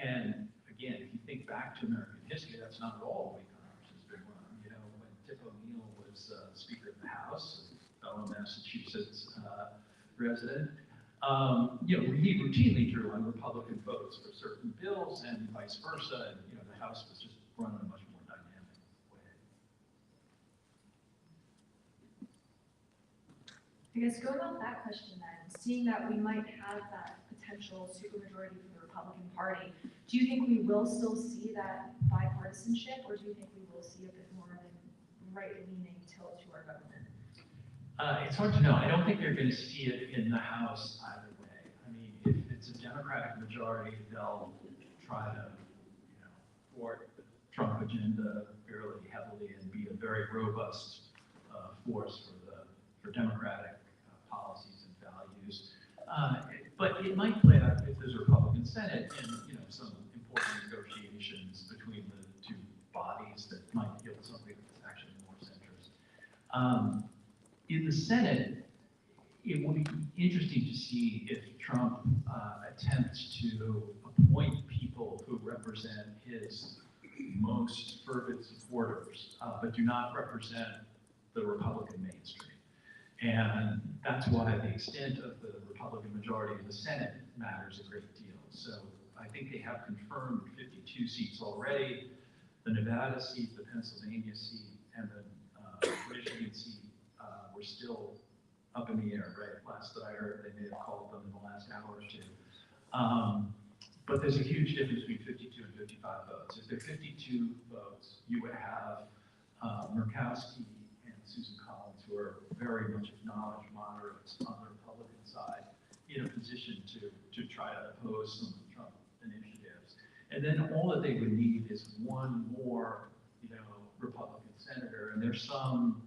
And again, if you think back to American history, that's not at all the way Congress has been run. You know, when Tip O'Neill was Speaker of the House, a fellow Massachusetts resident, you know, he routinely drew on Republican votes for certain bills and vice versa, and you know, the House was just run in a much more dynamic way. I guess going off that question then, seeing that we might have that potential supermajority from the Republican Party, do you think we will still see that bipartisanship, or do you think we will see a bit more of a right-leaning tilt to our government? It's hard to know. I don't think they're going to see it in the House either way. I mean, if it's a Democratic majority, they'll try to, you know, thwart the Trump agenda fairly heavily and be a very robust force for Democratic policies and values. But it might play out if there's a Republican Senate and, you know, some important negotiations between the two bodies that might yield something that's actually more centrist. In the Senate, it will be interesting to see if Trump attempts to appoint people who represent his most fervent supporters, but do not represent the Republican mainstream. And that's why the extent of the Republican majority in the Senate matters a great deal. So I think they have confirmed 52 seats already. The Nevada seat, the Pennsylvania seat, and the Michigan seat were still up in the air, right? Last that I heard, they may have called them in the last hour or two. But there's a huge difference between 52 and 55 votes. If there are 52 votes, you would have Murkowski and Susan Collins, who are very much acknowledged moderates on the Republican side, in a position to try to oppose some of the Trump initiatives. And then all that they would need is one more, you know, Republican senator. And there's some,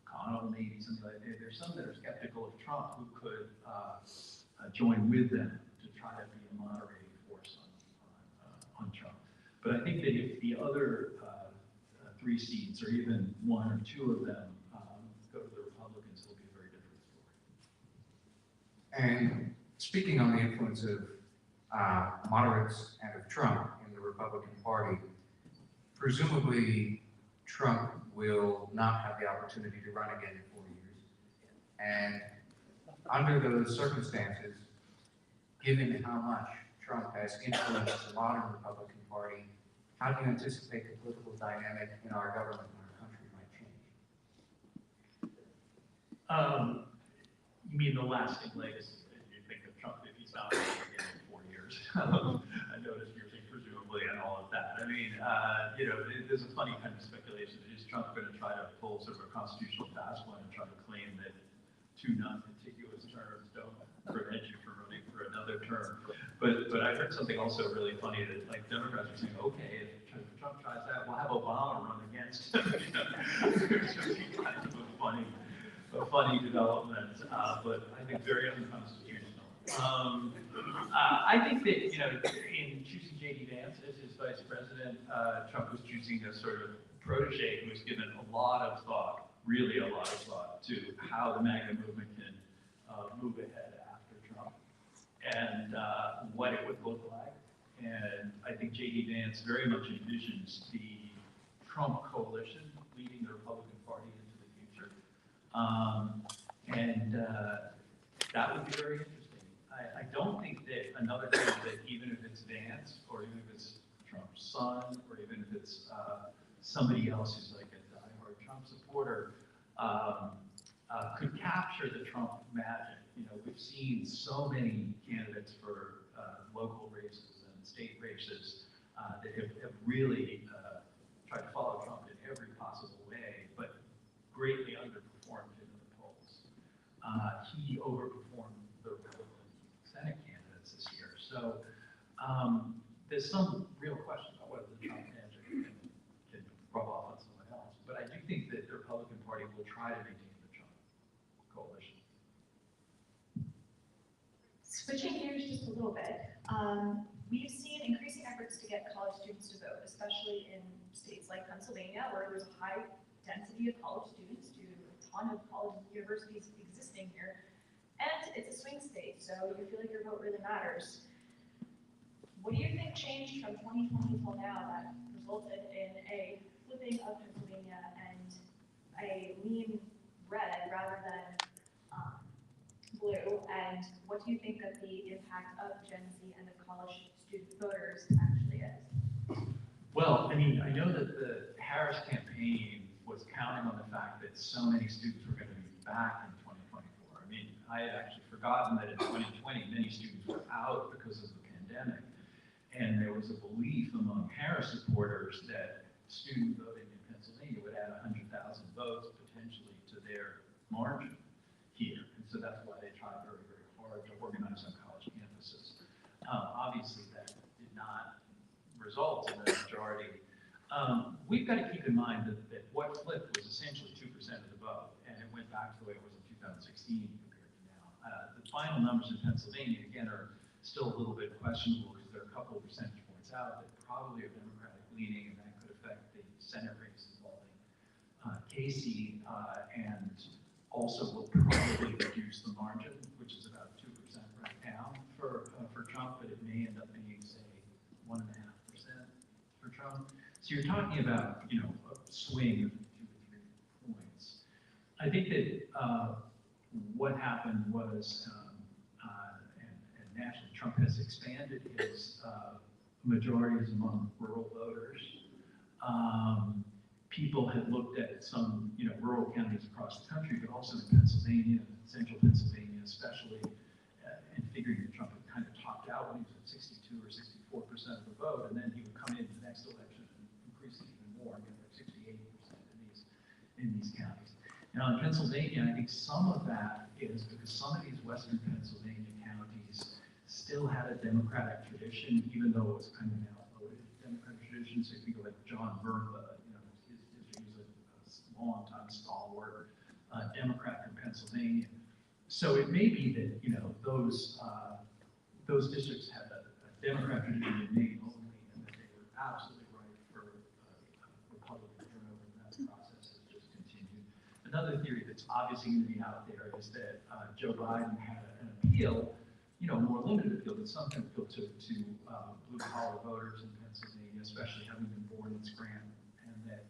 Connell maybe, something like that. There's some that are skeptical of Trump who could join with them to try to be a moderating force on Trump. But I think that if the other 3 seats, or even 1 or 2 of them, go to the Republicans, it'll be a very different story. And speaking on the influence of moderates and of Trump in the Republican Party, presumably Trump will not have the opportunity to run again in 4 years. And under those circumstances, given how much Trump has influenced the modern Republican Party, how do you anticipate the political dynamic in our government and our country might change? You mean the lasting legacy that you think of Trump if he's not running again in 4 years? I noticed you're saying presumably and all of that. I mean, you know, there's a funny kind of speculation. Is Trump going to try to pull sort of a constitutional fast one and try to claim that 2 non-contiguous terms don't prevent you from running for another term? But I heard something also really funny that, like, Democrats are saying, okay, if Trump tries that, we'll have Obama run against him. You know, it's just kind of a funny development, but I think very unconstitutional. I think that, you know, in choosing J.D. Vance as his vice president, Trump was choosing a sort of protege who was given a lot of thought, really a lot of thought, to how the MAGA movement can move ahead after Trump and what it would look like. And I think J.D. Vance very much envisions the Trump coalition leading the Republican Party into the future. That would be very interesting. I don't think that another candidate, even if it's Vance, or even if it's Trump's son, or even if it's somebody else who's like a diehard Trump supporter, could capture the Trump magic. You know, we've seen so many candidates for local races and state races that have really tried to follow Trump in every possible way, but greatly underperformed him in the polls. He overperformed the Republican Senate candidates this year. So there's some real question about whether the Trump magic can rub off on someone else. But I do think that the Republican Party will try to maintain the Trump coalition. Switching gears just a little bit, we've seen increasing efforts to get college students to vote, especially in states like Pennsylvania, where there's a high density of college students due to a ton of college universities existing here. And it's a swing state, so you feel like your vote really matters. What do you think changed from 2020 till now that resulted in a flipping of Pennsylvania and a lean red rather than blue? And what do you think that the impact of Gen Z and the college student voters actually is? Well, I mean, I know that the Harris campaign was counting on the fact that so many students were going to be back in 2024. I mean, I had actually forgotten that in 2020, many students were out because of the pandemic. And there was a belief among Harris supporters that student voting in Pennsylvania would add 100,000 votes potentially to their margin here. And so that's why they tried very, very hard to organize on college campuses. Obviously, that did not result in a majority. We've got to keep in mind that what flipped was essentially 2% of the vote, and it went back to the way it was in 2016 compared to now. The final numbers in Pennsylvania, again, are still a little bit questionable because there are a couple of percentage points out that probably are Democratic leaning, and that could affect the Senate race involving Casey, and also will probably reduce the margin, which is about 2% right now for Trump, but it may end up being, say, 1.5% for Trump. So you're talking about, you know, a swing of 2 to 3 points. I think that what happened was, and nationally, Trump has expanded his majorities among rural voters. People had looked at some, you know, rural counties across the country, but also in Pennsylvania, central Pennsylvania especially, and figuring that Trump had kind of topped out when he was at 62 or 64% of the vote, and then he would come into the next election and increase it even more, get like 68% in these counties. Now in Pennsylvania, I think some of that is because some of these western Pennsylvania counties still had a Democratic tradition, even though it was kind of an outmoded Democratic tradition. So if you go like John Verva, you know, he was a long-time stalwart Democrat from Pennsylvania. So it may be that, you know, those districts had a Democrat tradition in name only, and that they were absolutely right for Republican turnover, and that process has just continued. Another theory that's obviously going to be out there is that Joe Biden had an appeal, you know, more limited appeal, but some kind of appeal to blue-collar voters in Pennsylvania, especially having been born in Scranton, and that,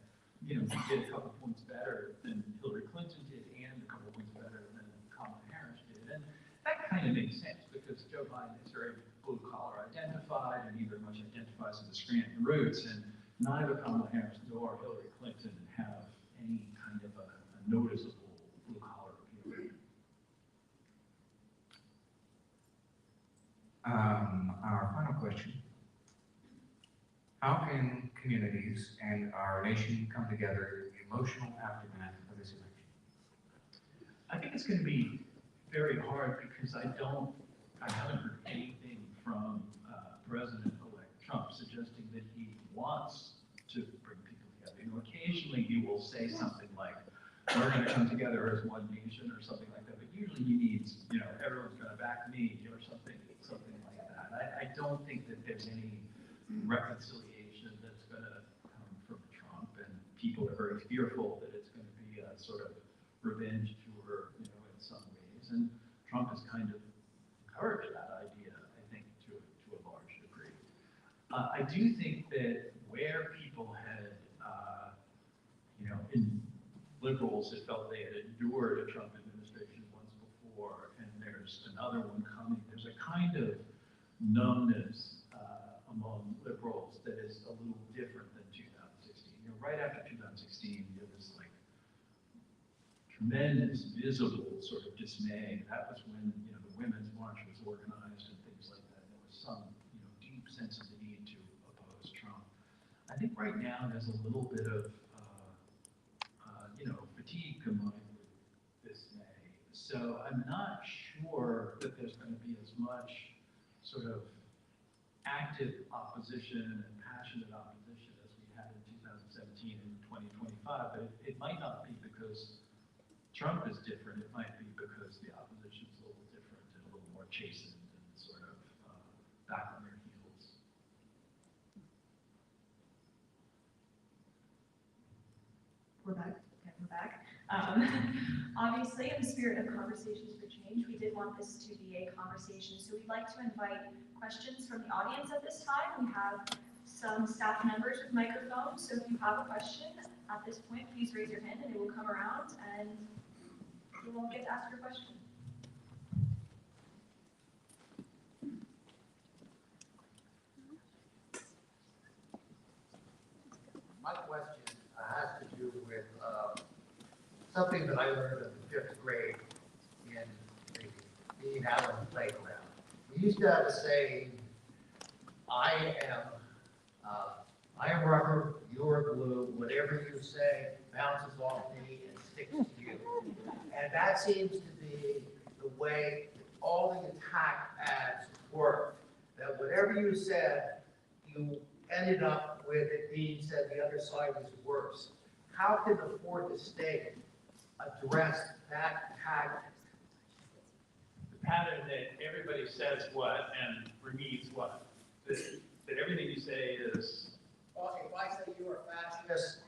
you know, he did a couple points better than Hillary Clinton did, and a couple points better than Kamala Harris did. And that kind of makes sense because Joe Biden is very blue-collar identified, and he very much identifies with the Scranton roots, and neither Kamala Harris nor Hillary Clinton have any kind of a noticeable blue-collar appeal. Our final question. How can communities and our nation come together in the emotional aftermath of this election? I think it's going to be very hard because I haven't heard anything from President-elect Trump suggesting that he wants to bring people together. You know, occasionally he will say something like, we're going to come together as one nation or something like that, but usually he needs, you know, everyone's going to back me or something like that. I don't think that there's any reconciliation that's going to come from Trump, and people are very fearful that it's going to be a sort of revenge tour, you know, in some ways. And Trump has kind of encouraged that idea, I think, to a large degree. I do think that where people had, you know, in liberals had felt they had endured a Trump administration once before, War, and there's another one coming. There's a kind of numbness among liberals that is a little different than 2016. You know, right after 2016, you have this like tremendous, visible sort of dismay. That was when, you know, the Women's March was organized and things like that. There was some, you know, deep sense of the need to oppose Trump. I think right now there's a little bit of, you know, fatigue combined with dismay. So I'm not sure that there's going to be as much sort of active opposition and passionate opposition as we had in 2017 and 2025, but it might not be because Trump is different. It might be because the opposition is a little different and a little more chastened and sort of back on their heels. We're back. Okay, we're back. Obviously, in the spirit of conversations for change, we did want this to be a conversation. So we'd like to invite questions from the audience at this time. We have some staff members with microphones. So if you have a question at this point, please raise your hand and it will come around and you will get to ask your question. My question has to do with something that I learned in the 5th grade in the Dean Allen playground. We used to have a saying, I am rubber, you're glue, whatever you say bounces off me and sticks to you. And that seems to be the way all the attack ads work. That whatever you said, you ended up with it being said the other side was worse. How can the 4th estate address that pattern? The pattern that everybody says what and repeats what. That everything you say is. Well, if I say you're a fascist,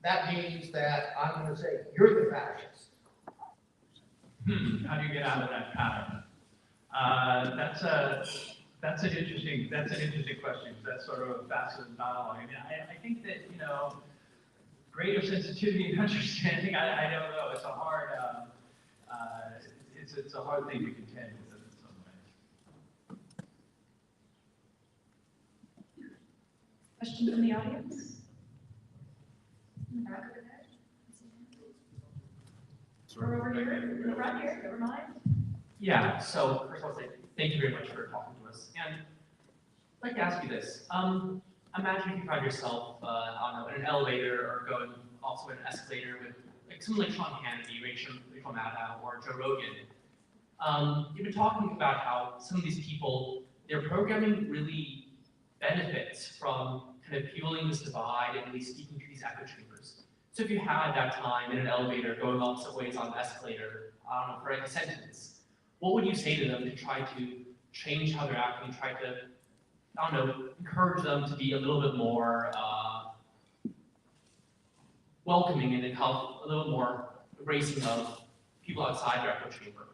that means that I'm going to say you're the fascist. How do you get out of that pattern? That's an interesting question. That's sort of a fascinating dialogue. I mean, I think that, you know, greater sensitivity and understanding. I don't know. It's a hard it's a hard thing to contend with in some ways. Question from the audience? In the back over there? Or over here, in the front here, never mind. Yeah, so first of all, thank you very much for talking to us. And I'd like to ask you this. Imagine if you found yourself, I don't know, in an elevator or going also in an escalator with like someone like Sean Hannity, Rachel Maddow, or Joe Rogan. You've been talking about how some of these people, their programming really benefits from kind of fueling this divide and really speaking to these echo chambers. So if you had that time in an elevator going opposite ways on the escalator, I don't know, for like a sentence, what would you say to them to try to change how they're acting, try to, I don't know, encourage them to be a little bit more welcoming and help a little more embracing of people outside their echo chamber?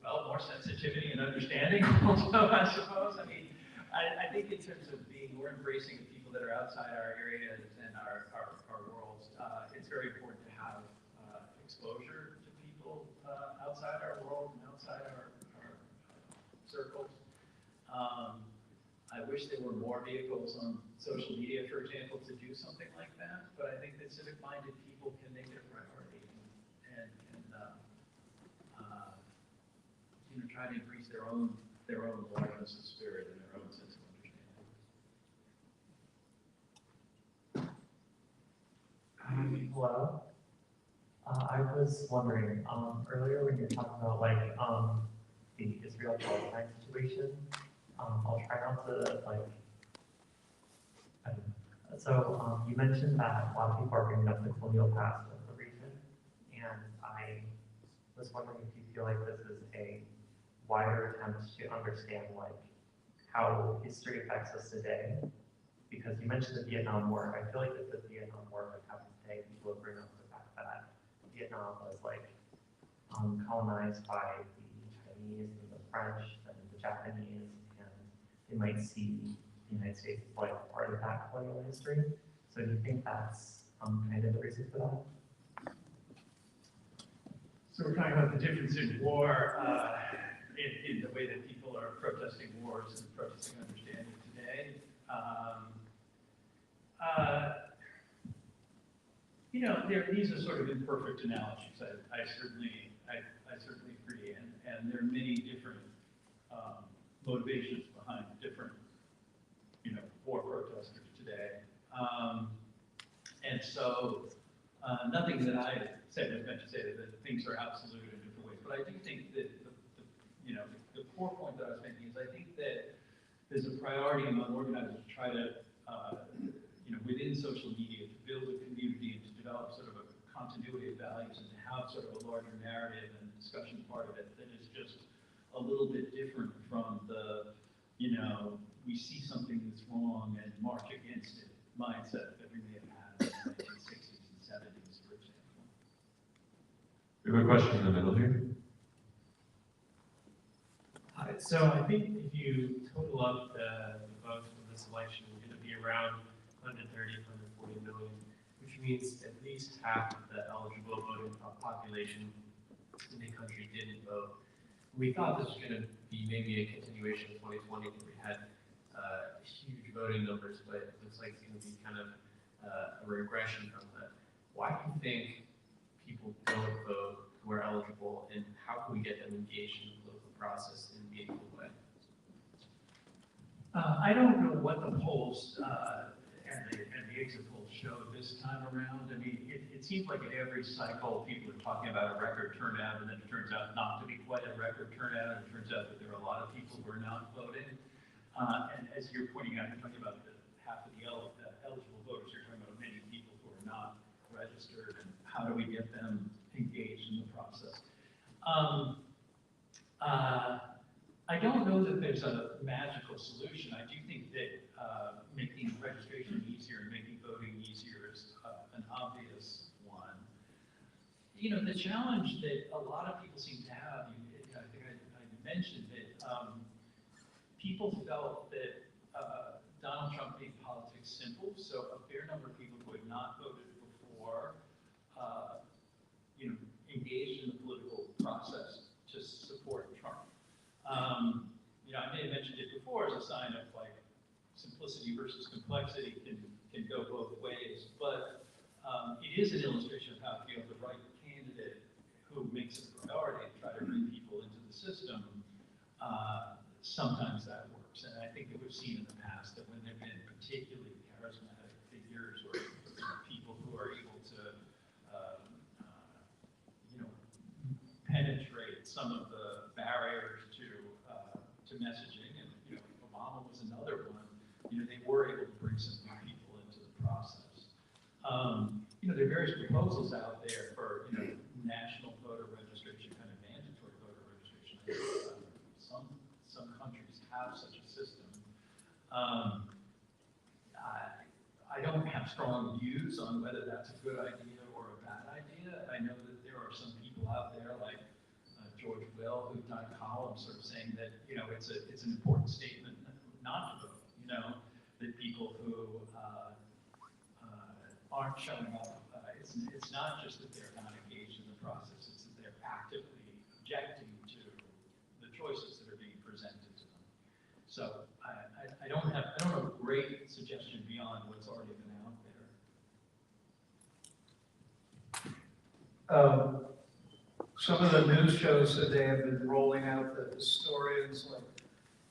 Well, more sensitivity and understanding also, I suppose. I mean, I think in terms of being more embracing of people that are outside our areas and our worlds, it's very important to have exposure to people outside our world and outside our circles. I wish there were more vehicles on social media, for example, to do something like that, but I think that civic-minded people can make it a priority and you know, try to increase their own awareness of spirit and their own sense of understanding. Hello. I was wondering, earlier when you were talking about like the Israel-Palestine situation, I'll try not to like. So you mentioned that a lot of people are bringing up the colonial past of the region, and I was wondering if you feel like this is a wider attempt to understand like how history affects us today. Because you mentioned the Vietnam War, I feel like if the Vietnam War like happened today, people would bring up the fact that Vietnam was like colonized by the Chinese and the French and the Japanese, and they might see the United States as like part of that colonial history. So do you think that's kind of the reason for that? So we're talking about the difference in war, in the way that people are protesting wars and protesting understanding today. You know, these are sort of imperfect analogies. I certainly agree, and there are many different motivations behind different, you know, war protesters today. And so nothing that I said was meant to say that things are absolute in different ways, but I do think that you know, the core point that I was making is I think that there's a priority among organizers to try to, you know, within social media, to build a community and to develop sort of a continuity of values and to have sort of a larger narrative and discussion part of it that is just a little bit different from the, you know, we see something that's wrong and march against it mindset that we may have had in the 1960s and 70s, for example. We have a question in the middle here. So I think if you total up the votes for this election, you're going to be around 130, 140 million, which means at least half of the eligible voting population in the country didn't vote. We thought this was going to be maybe a continuation of 2020 where we had huge voting numbers, but it looks like it's going to be kind of a regression from that. Why do you think people don't vote who are eligible, and how can we get them engaged in the political process in a meaningful way? I don't know what the polls and the exit polls show this time around. I mean, it seems like at every cycle, people are talking about a record turnout, and then it turns out not to be quite a record turnout, and it turns out that there are a lot of people who are not voting. And as you're pointing out, you're talking about half of the eligible voters, you're talking about many people who are not registered, and how do we get them engaged in the process? I don't know that there's a magical solution. I do think that making registration easier and making voting easier is an obvious one. You know, the challenge that a lot of people seem to have, I think I mentioned that people felt that Donald Trump made politics simple, so a fair number of people who had not voted before, you know, engaged in the political process to support Trump. You know, I may have mentioned it before as a sign of like simplicity versus complexity can go both ways, but it is an illustration of how if you have the right candidate who makes it a priority to try to bring people into the system, sometimes that works. And I think that we've seen in the past that when there have been particularly charismatic figures or people who are able to, you know, penetrate some of the barriers to messaging, and you know, Obama was another one. You know, they were able to bring some new people into the process. You know, there are various proposals out there for, you know, national voter registration, kind of mandatory voter registration. Some countries have such a system. I don't have strong views on whether that's a good idea or a bad idea. I know that there are some people out there like George Will, who've done columns sort of saying that, you know, it's an important statement not to vote, you know, that people who aren't showing up, it's not just that they're not engaged in the process, it's that they're actively objecting to the choices that are being presented to them. So I don't have a great suggestion beyond what's already been out there. Some of the news shows today have been rolling out the historians like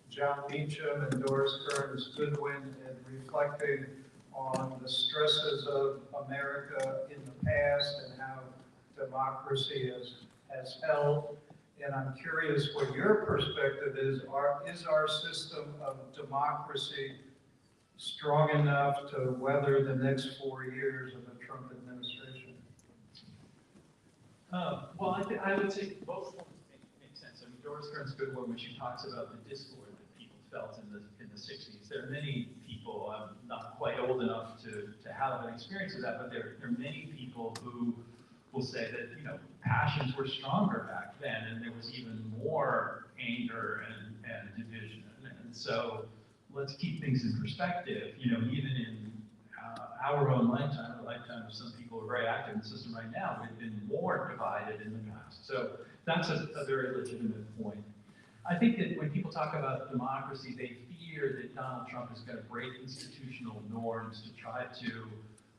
John Meacham and Doris Kearns Goodwin and reflecting on the stresses of America in the past and how democracy has held. And I'm curious what your perspective is. Is our system of democracy strong enough to weather the next 4 years of the Trump administration? Well, I would say both forms make sense. I mean, Doris Kearns Goodwin, when she talks about the discord that people felt in the 60s, there are many people, I'm not quite old enough to have an experience with that, but there are many people who will say that, you know, passions were stronger back then, and there was even more anger and division. And so let's keep things in perspective. You know, even in our own lifetime, the lifetime of some people who are very active in the system right now, we've been more divided in the past. So that's a very legitimate point. I think that when people talk about democracy, they fear that Donald Trump is going to break institutional norms to try to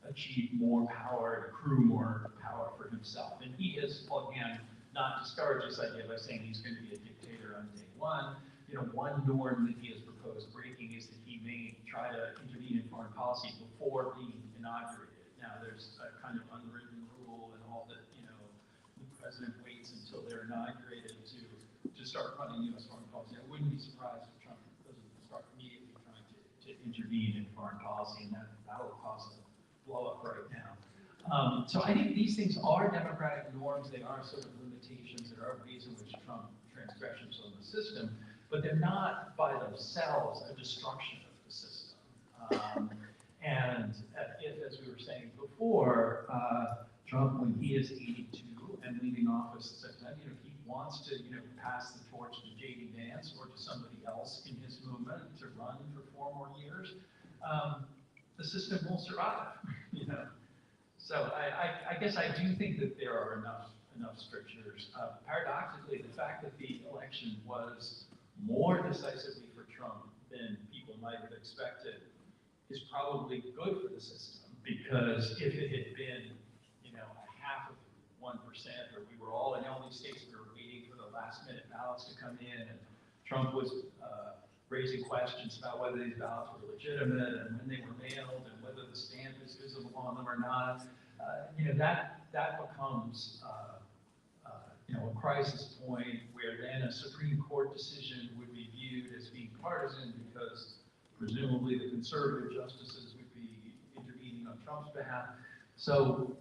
achieve more power, accrue more power for himself. And he has, again, not discouraged this idea by saying he's going to be a dictator on day one. You know, one norm that he has proposed breaking is that he may try to intervene in foreign policy before being inaugurated. Now, there's a kind of unwritten rule and all that, you know, the president waits until they're inaugurated to start running U.S. foreign policy. I wouldn't be surprised if Trump doesn't start immediately trying to intervene in foreign policy, and that will cause a blow up right now. So I think these things are democratic norms. They are sort of limitations. There are ways in which Trump transgressions on the system, but they're not by themselves a destruction of the system. And if, as we were saying before, Trump, when he is 82 and leaving office, you know, he wants to, you know, pass the torch to J.D. Vance or to somebody else in his movement to run for 4 more years, the system will survive, you know. So I guess I do think that there are enough strictures. Paradoxically, the fact that the election was more decisively for Trump than people might have expected is probably good for the system, because if it had been, you know, a half of 1%, or we were all in all these states, we were waiting for the last minute ballots to come in, and Trump was raising questions about whether these ballots were legitimate and when they were mailed and whether the stamp is visible on them or not, you know, that becomes you know, a crisis point where then a Supreme Court decision would be viewed as being partisan, because presumably the conservative justices would be intervening on Trump's behalf. So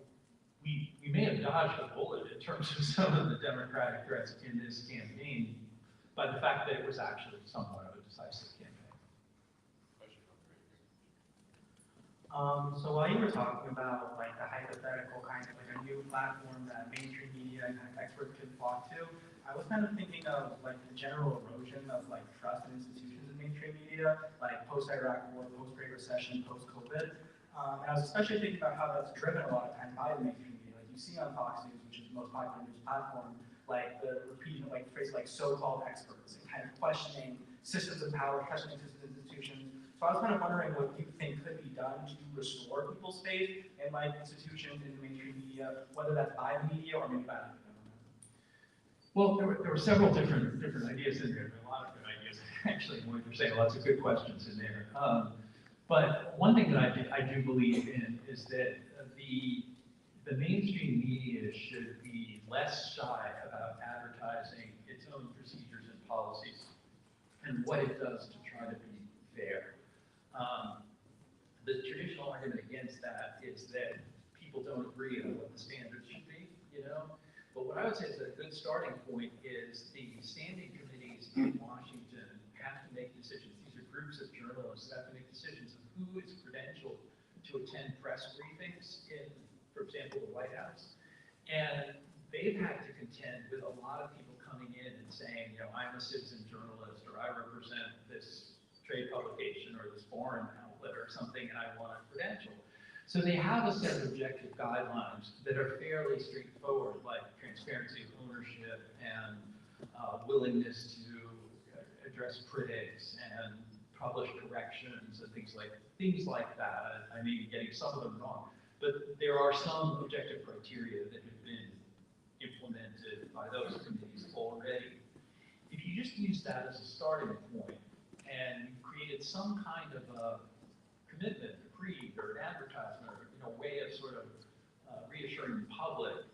we may have dodged a bullet in terms of some of the Democratic threats in this campaign by the fact that it was actually somewhat of a decisive campaign. So while you were talking about like the hypothetical kind of like a new platform that mainstream media and kind of experts could flock to, I was kind of thinking of like the general erosion of like trust in institutions in mainstream media, like post-Iraq war, post-Great Recession, post-COVID. And I was especially thinking about how that's driven a lot of time by the mainstream media. Like you see on Fox News, which is the most popular news platform, like the repeating of like phrases like so-called experts and kind of questioning systems of power, questioning systems of institutions. So I was kind of wondering what you think could be done to restore people's faith in like institutions in the mainstream media, whether that's by the media or maybe by the government. Well, there were several different ideas in there. There were a lot of good ideas, actually, when you're saying lots of good questions in there. But one thing that I do believe in is that the mainstream media should be less shy about advertising its own procedures and policies and what it does to try to be fair. The traditional argument against that is that people don't agree on what the standards should be, you know? But what I would say is that a good starting point is the standing committees in Washington have to make decisions. These are groups of journalists that have to make decisions of who is credentialed to attend press briefings in, for example, the White House. And they've had to contend with a lot of people coming in and saying, you know, I'm a citizen journalist, or I represent this trade publication or this foreign outlet or something, and I want a credential. So they have a set of objective guidelines that are fairly straightforward, like transparency of ownership and willingness to address critics and publish corrections and things like that. I may be getting some of them wrong, but there are some objective criteria that have been implemented by those committees already. If you just use that as a starting point, and you created some kind of a commitment, a creed, or an advertisement, or way of sort of reassuring the public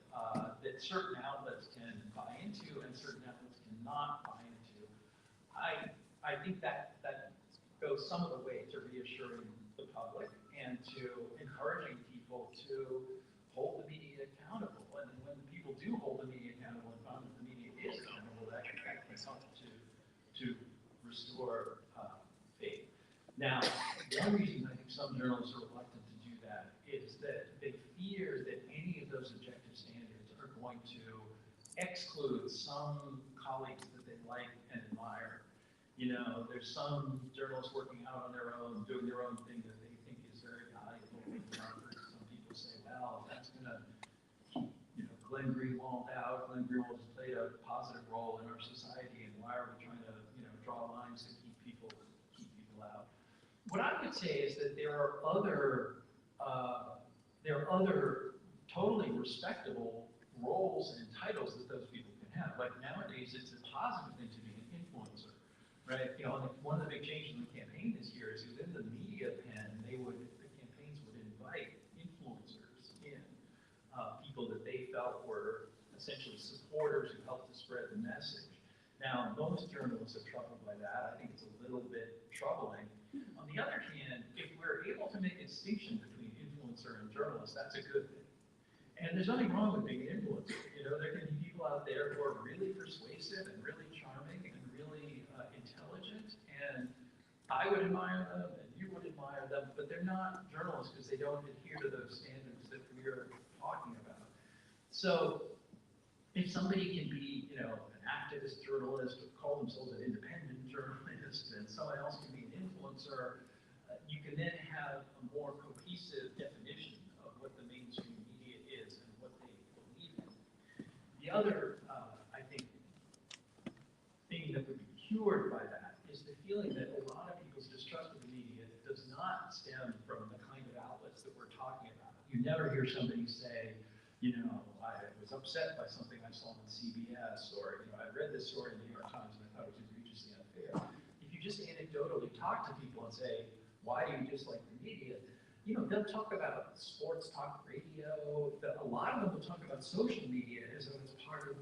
that certain outlets can buy into and certain outlets cannot buy into, I think that goes some of the way to reassuring the public and to encouraging people to hold the media accountable. And when people do hold the media accountable and find that the media is accountable, that can help to restore faith. Now, one reason I think some journalists are reluctant to do that is that they fear that any of those objective standards are going to exclude some colleagues that they like and admire. You know, there's some journalists working out on their own, doing their own thing that they think is very valuable. Glenn Greenwald out. Glenn Greenwald has played a positive role in our society, and why are we trying to, draw lines to keep people out? What I would say is that there are other totally respectable roles and titles that those people can have. Like nowadays, it's a positive thing to be an influencer, right? One of the big changes in the campaign this year is within the media pen, the campaigns would invite influencers in, people that they felt were essentially supporters who helped to spread the message. Now, most journalists are troubled by that. I think it's a little bit troubling. On the other hand, if we're able to make a distinction between influencer and journalist, that's a good thing. And there's nothing wrong with being an influencer. There can be people out there who are really persuasive and really charming and really intelligent, and I would admire them and you would admire them, but they're not journalists because they don't adhere to those standards that we're talking about. So if somebody can be, an activist journalist or call themselves an independent journalist, and someone else can be an influencer, you can then have a more cohesive definition of what the mainstream media is and what they believe in. The other, I think, thing that would be cured by that is the feeling that a lot of people's distrust of the media does not stem from the kind of outlets that we're talking about. You never hear somebody say, I was upset by something I saw on CBS, or, I read this story in the New York Times and I thought it was egregiously unfair. If you just anecdotally talk to people and say, why do you dislike the media? They'll talk about sports talk radio. A lot of them will talk about social media as though it's part of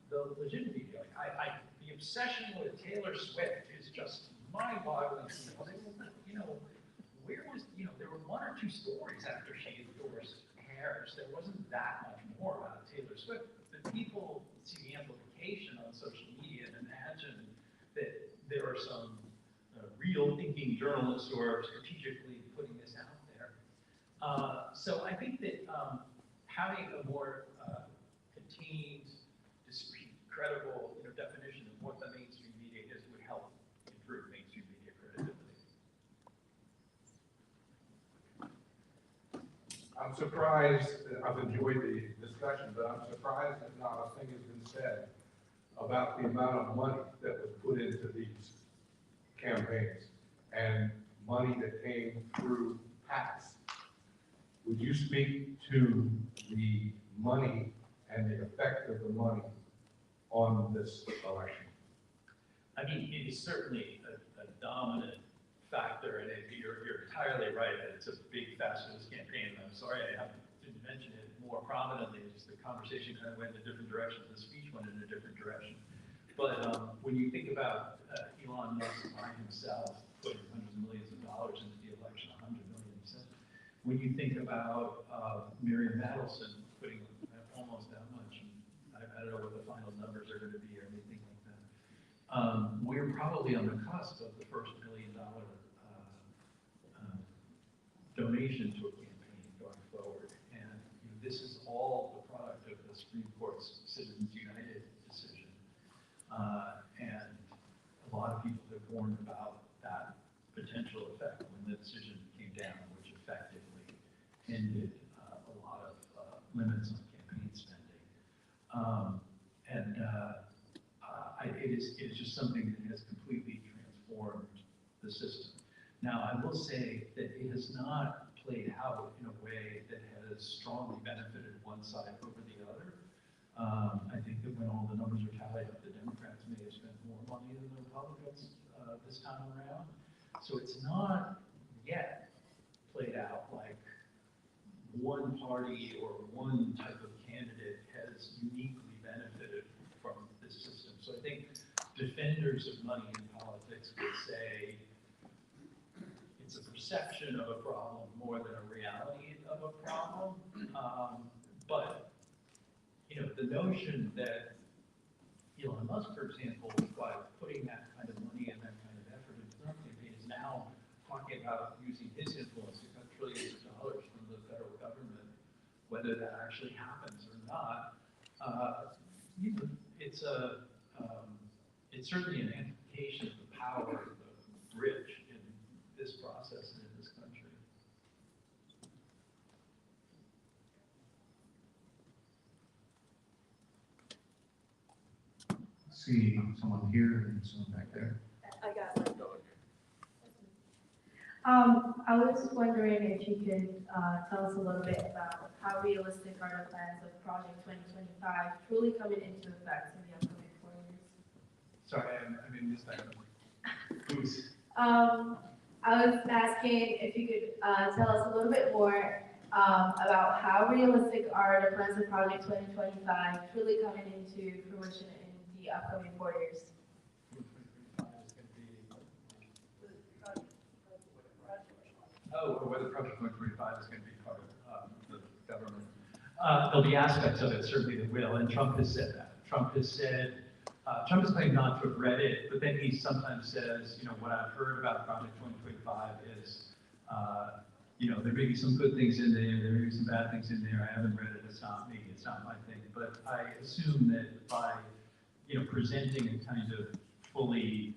the legit media. Like the obsession with Taylor Swift is just mind-boggling. There were one or two stories after she endorsed Harris. There wasn't that much more about Taylor Swift. But people see the amplification on social media and imagine that there are some real thinking journalists who are strategically putting this out there. So I think that having a more contained, discrete, credible definition of what the mainstream media is would help improve mainstream media credibility. I'm surprised, I've enjoyed the discussion, but I'm surprised that not a thing has been said about the amount of money that was put into these campaigns and money that came through PACs. Would you speak to the money and the effect of the money on this election? I mean, it is certainly a dominant factor, and you're entirely right that it's a big facet of this campaign. And I'm sorry I didn't mention it more prominently. Just the conversation kind of went in a different direction. The speech went in a different direction. But when you think about Elon Musk by himself putting hundreds of millions of dollars into the election, 100 million, he said. When you think about Miriam Madelson putting almost that much, I don't know what the final numbers are going to be or anything like that. We're probably on the cusp of the first $1 million donation to a campaign going forward. And this is all the product of the Supreme Court's Citizens United decision. And a lot of people have warned about that potential effect when the decision came down, which effectively ended a lot of limits on campaign spending. It is just something that has completely transformed the system. Now, I will say that it has not played out in a way that has strongly benefited one side over the other. I think that when all the numbers are tallied up, the Democrats may have spent more money than the Republicans this time around. So it's not yet played out like one party or one type of candidate has uniquely benefited from this system. So I think defenders of money in politics would say it's a perception of a problem more than a reality of a problem. But the notion that Elon Musk, for example, by putting that kind of money and that kind of effort into the campaign, is now talking about using his influence to cut trillions of dollars from the federal government, whether that actually happens or not. It's certainly an amplification of the power of the rich in this process and in this country. see someone here and someone back there. I got it. I was wondering if you could tell us a little bit about how realistic are the plans of Project 2025 truly coming into effect in the upcoming 4 years? Sorry, I mean, this time. Who's? I was asking if you could tell us a little bit more about how realistic are the plans of Project 2025 truly coming into fruition in the upcoming 4 years? Oh, whether Project 2025 is going to be part of the government. There'll be aspects of it certainly that will, and Trump has said that. Trump has claimed not to have read it, but then he sometimes says, you know, what I've heard about Project 2025 is, you know, there may be some good things in there may be some bad things in there, I haven't read it, it's not me, it's not my thing. But I assume that by, you know, presenting a kind of fully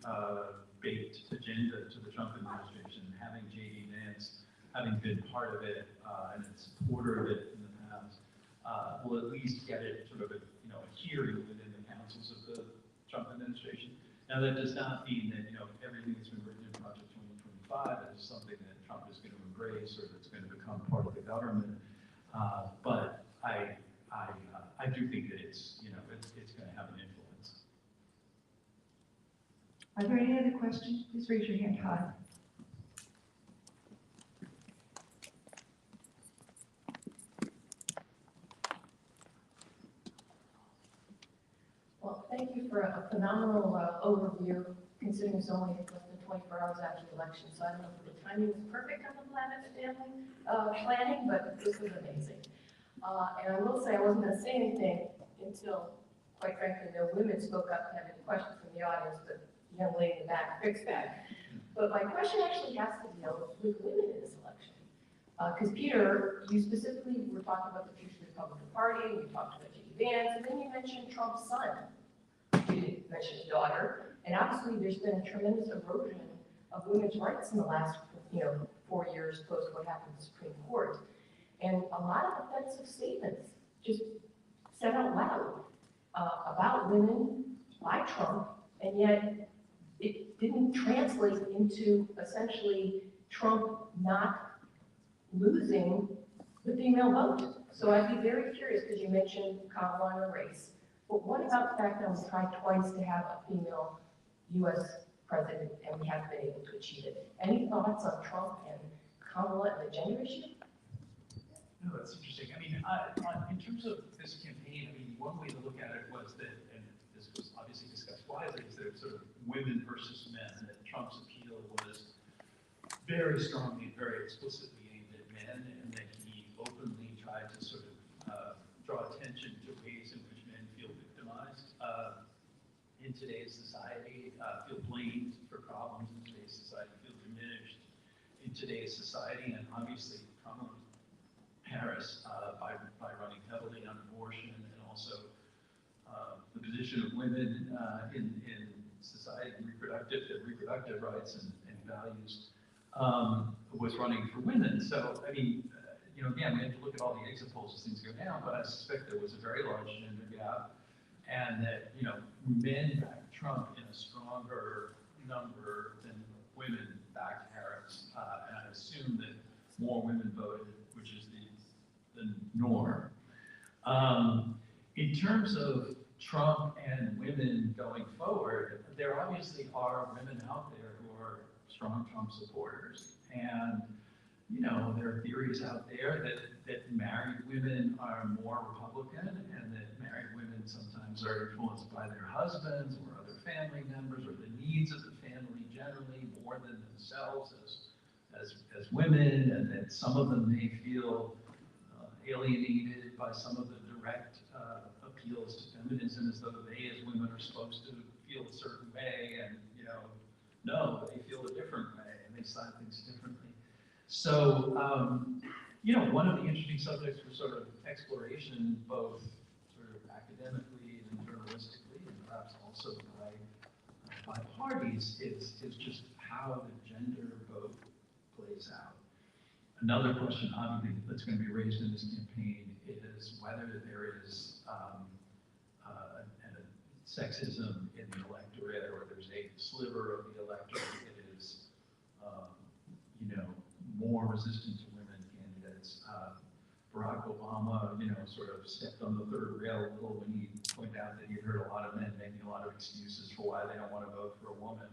baked agenda to the Trump administration, having J.D. Vance having been part of it and a supporter of it in the past, will at least get it sort of a, you know, a hearing within the councils of the Trump administration. Now that does not mean that, you know, everything that's been written in Project 2025 is something that Trump is going to embrace or that's going to become part of the government. But I do think that it's, you know, it's going to have an influence. Are there any other questions? Please raise your hand high. Well, thank you for a phenomenal overview, considering it's only less than 24 hours after the election. So I don't know if the timing was perfect on the Blavatt family planning, but this was amazing. And I will say I wasn't going to say anything until, quite frankly, no women spoke up to have any questions from the audience, but the young lady in the back fixed that. But my question actually has to deal with women in this election. Because Peter, you specifically were talking about the future of the Republican Party, and you talked about J.D. Vance, and then you mentioned Trump's son. You didn't mention his daughter. And obviously there's been a tremendous erosion of women's rights in the last, 4 years post what happened in the Supreme Court. And a lot of offensive statements just said out loud about women by Trump, and yet it didn't translate into essentially Trump not losing the female vote. So I'd be very curious, because you mentioned Kamala in a race. But what about the fact that we tried twice to have a female U.S. president and we haven't been able to achieve it? Any thoughts on Trump and Kamala and the gender issue? No, that's interesting. I mean, in terms of this campaign, I mean, one way to look at it was that, and this was obviously discussed widely, is that sort of women versus men, that Trump's appeal was very strongly, very explicitly aimed at men, and that he openly tried to sort of draw attention to ways in which men feel victimized in today's society, feel blamed for problems in today's society, feel diminished in today's society, and obviously Kamala Harris by running heavily on abortion and also the position of women in society, reproductive rights and values, was running for women. So, I mean, again, we have to look at all the exit polls as things go down, but I suspect there was a very large gender gap, and that, men backed Trump in a stronger number than women backed Harris. And I assume that more women voted, which is the norm. In terms of Trump and women going forward, there obviously are women out there who are strong Trump supporters. And, there are theories out there that married women are more Republican, and that married women sometimes are influenced by their husbands or other family members or the needs of the family generally more than themselves as women, and that some of them may feel alienated by some of the direct appeals to feminism, as though they as women are supposed to feel a certain way, and no, they feel a different way, and they decide things differently. So, one of the interesting subjects for sort of exploration, both sort of academically and journalistically, and perhaps also by parties, is just how the gender vote plays out. Another question, obviously, that's going to be raised in this campaign is whether there is a sexism in the electorate, or there's a sliver of the electorate that is, more resistant to women candidates. Barack Obama, sort of stepped on the third rail a little when he pointed out that he had heard a lot of men making a lot of excuses for why they don't want to vote for a woman.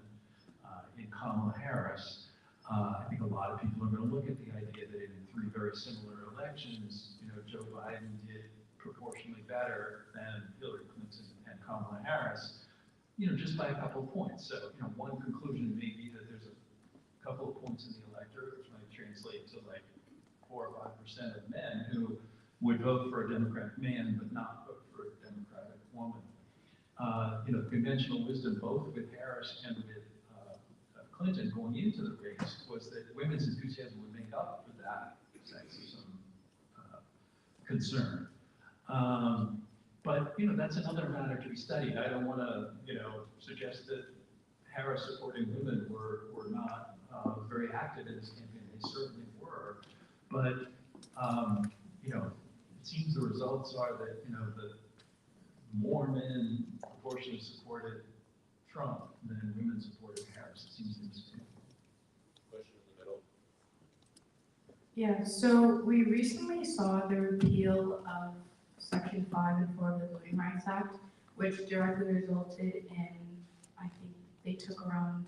In Kamala Harris, I think a lot of people are going to look at the idea that in 3 very similar elections, Joe Biden did proportionally better than Hillary Clinton and Kamala Harris, just by a couple of points. So, one conclusion may be that there's a couple of points in the electorate, which might translate to like 4 or 5% of men who would vote for a Democratic man but not vote for a Democratic woman. The conventional wisdom, both with Harris and with Clinton going into the race, was that women's enthusiasm would make up for that sexism concern. But that's another matter to be studied. I don't want to suggest that Harris supporting women were not very active in this campaign. They certainly were. But it seems the results are that the more men proportionally supported Trump than women supported Harris. It seems to me. Question in the middle. Yeah, so we recently saw the repeal of Section 5 and 4 of the Voting Rights Act, which directly resulted in, I think they took around,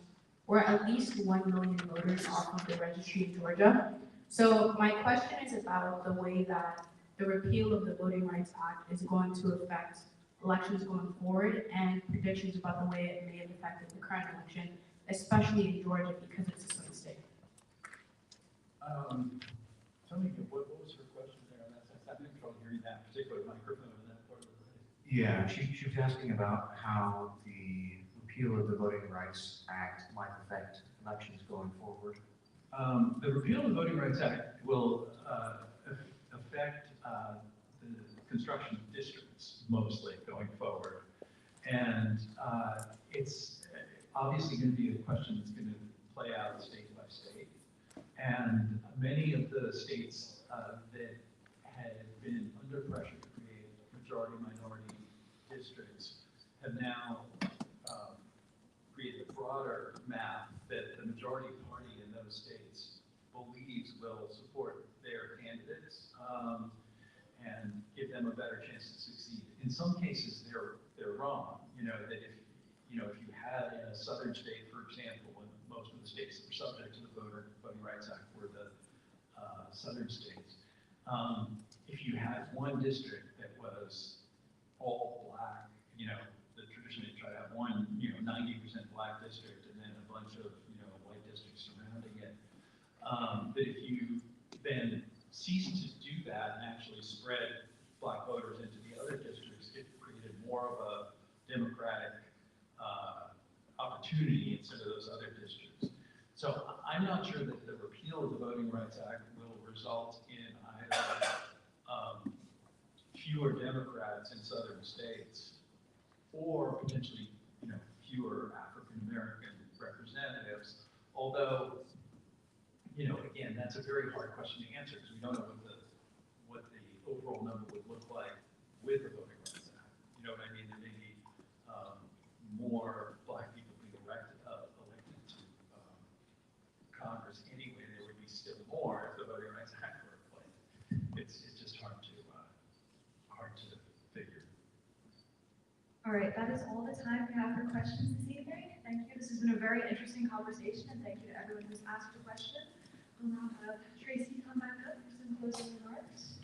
or at least 1 million voters off of the registry in Georgia. So my question is about the way that the repeal of the Voting Rights Act is going to affect elections going forward, and predictions about the way it may have affected the current election, especially in Georgia because it's a swing state. Tell me, what was her question there on that sense? I didn't trouble hearing that particular microphone in that part of the place. Yeah, she was asking about how the repeal of the Voting Rights Act might affect elections going forward. The repeal of the Voting Rights Act will affect the construction of districts mostly going forward. And it's obviously going to be a question that's going to play out state by state. And many of the states that had been under pressure to create majority-minority districts have now created a broader map that the majority party in those states believes will support their candidates and give them a better chance to succeed. In some cases, they're wrong. That if you had in a southern state, for example, when most of the states that were subject to the Voting Rights Act were the southern states, if you had one district that was all black, the traditionally try to have one, 90% black district and then a bunch of, white districts surrounding it, that if you then ceased to do that and actually spread black voters into the other districts, it created more of a democratic opportunity instead of those other districts. So I'm not sure that the repeal of the Voting Rights Act will result in either fewer Democrats in southern states or potentially, fewer African American representatives. Although, again, that's a very hard question to answer because we don't know what the overall number would look like with the Voting Rights Act. You know what I mean? There may be more black people being elected to Congress anyway. There would be still more if the Voting Rights Act were in place. It's just hard to figure. All right, that is all the time we have for questions this evening. Thank you. This has been a very interesting conversation, and thank you to everyone who's asked a question. We'll now have Tracy come back up for some closing remarks.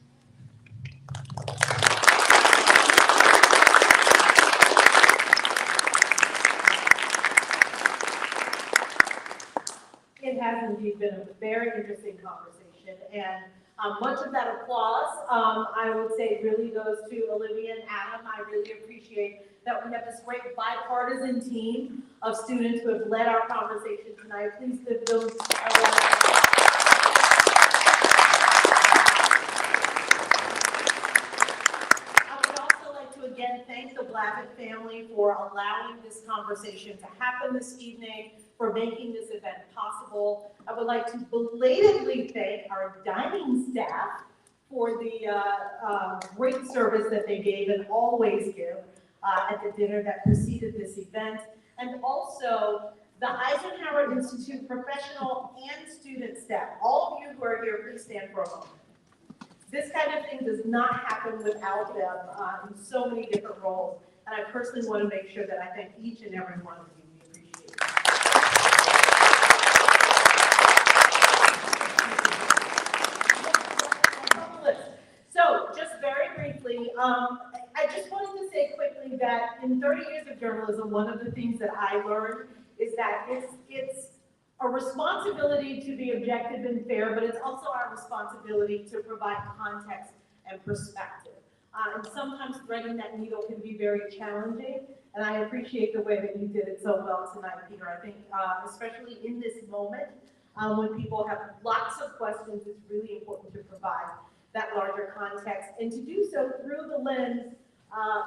It has indeed been a very interesting conversation, and much of that applause, I would say, really goes to Olivia and Adam. I really appreciate that we have this great bipartisan team of students who have led our conversation tonight. Please give them I would also like to again thank the Blavatt family for allowing this conversation to happen this evening, for making this event possible. I would like to belatedly thank our dining staff for the great service that they gave and always give. at the dinner that preceded this event. And also the Eisenhower Institute professional and student staff. All of you who are here, please stand for a moment. This kind of thing does not happen without them in so many different roles. And I personally want to make sure that I thank each and every one of you. We appreciate it. So, just very briefly, I just wanted to say quickly that in 30 years of journalism, one of the things that I learned is that it's a responsibility to be objective and fair, but it's also our responsibility to provide context and perspective. And sometimes threading that needle can be very challenging, and I appreciate the way that you did it so well tonight, Peter. I think especially in this moment, when people have lots of questions, it's really important to provide that larger context, and to do so through the lens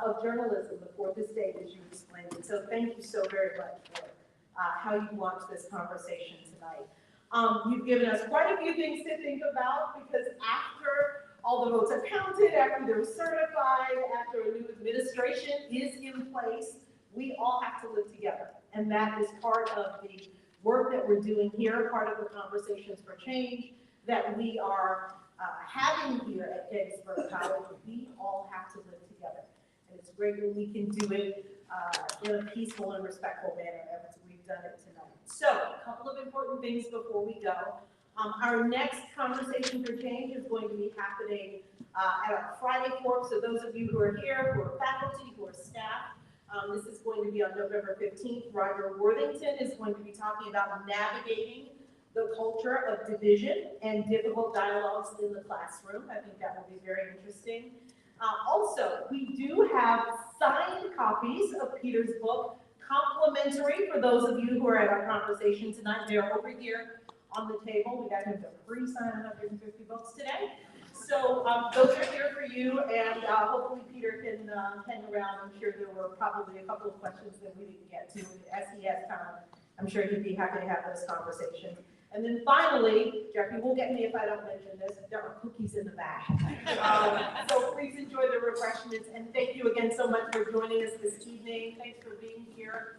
of journalism, the fourth estate, as you explained it. So thank you so very much for how you launched this conversation tonight. You've given us quite a few things to think about, because after all the votes are counted, after they're certified, after a new administration is in place, we all have to live together. And that is part of the work that we're doing here, part of the conversations for change that we are having here at Gettysburg College. We all have to live together. And it's great when we can do it in a peaceful and respectful manner, as we've done it tonight. So, a couple of important things before we go. Our next conversation for change is going to be happening at our Friday Corp. So those of you who are here, who are faculty, who are staff, this is going to be on November 15th. Roger Worthington is going to be talking about navigating the culture of division and difficult dialogues in the classroom. I think that will be very interesting. Also, we do have signed copies of Peter's book, complimentary for those of you who are at our conversation tonight. They're over here on the table. We got him to free sign 150 books today. So those are here for you, and hopefully Peter can hang around. I'm sure there were probably a couple of questions that we didn't get to. As he has time, I'm sure he'd be happy to have those conversations. And then finally, Jeffrey will get me if I don't mention this, there are cookies in the back. So please enjoy the refreshments, and thank you again so much for joining us this evening. Thanks for being here.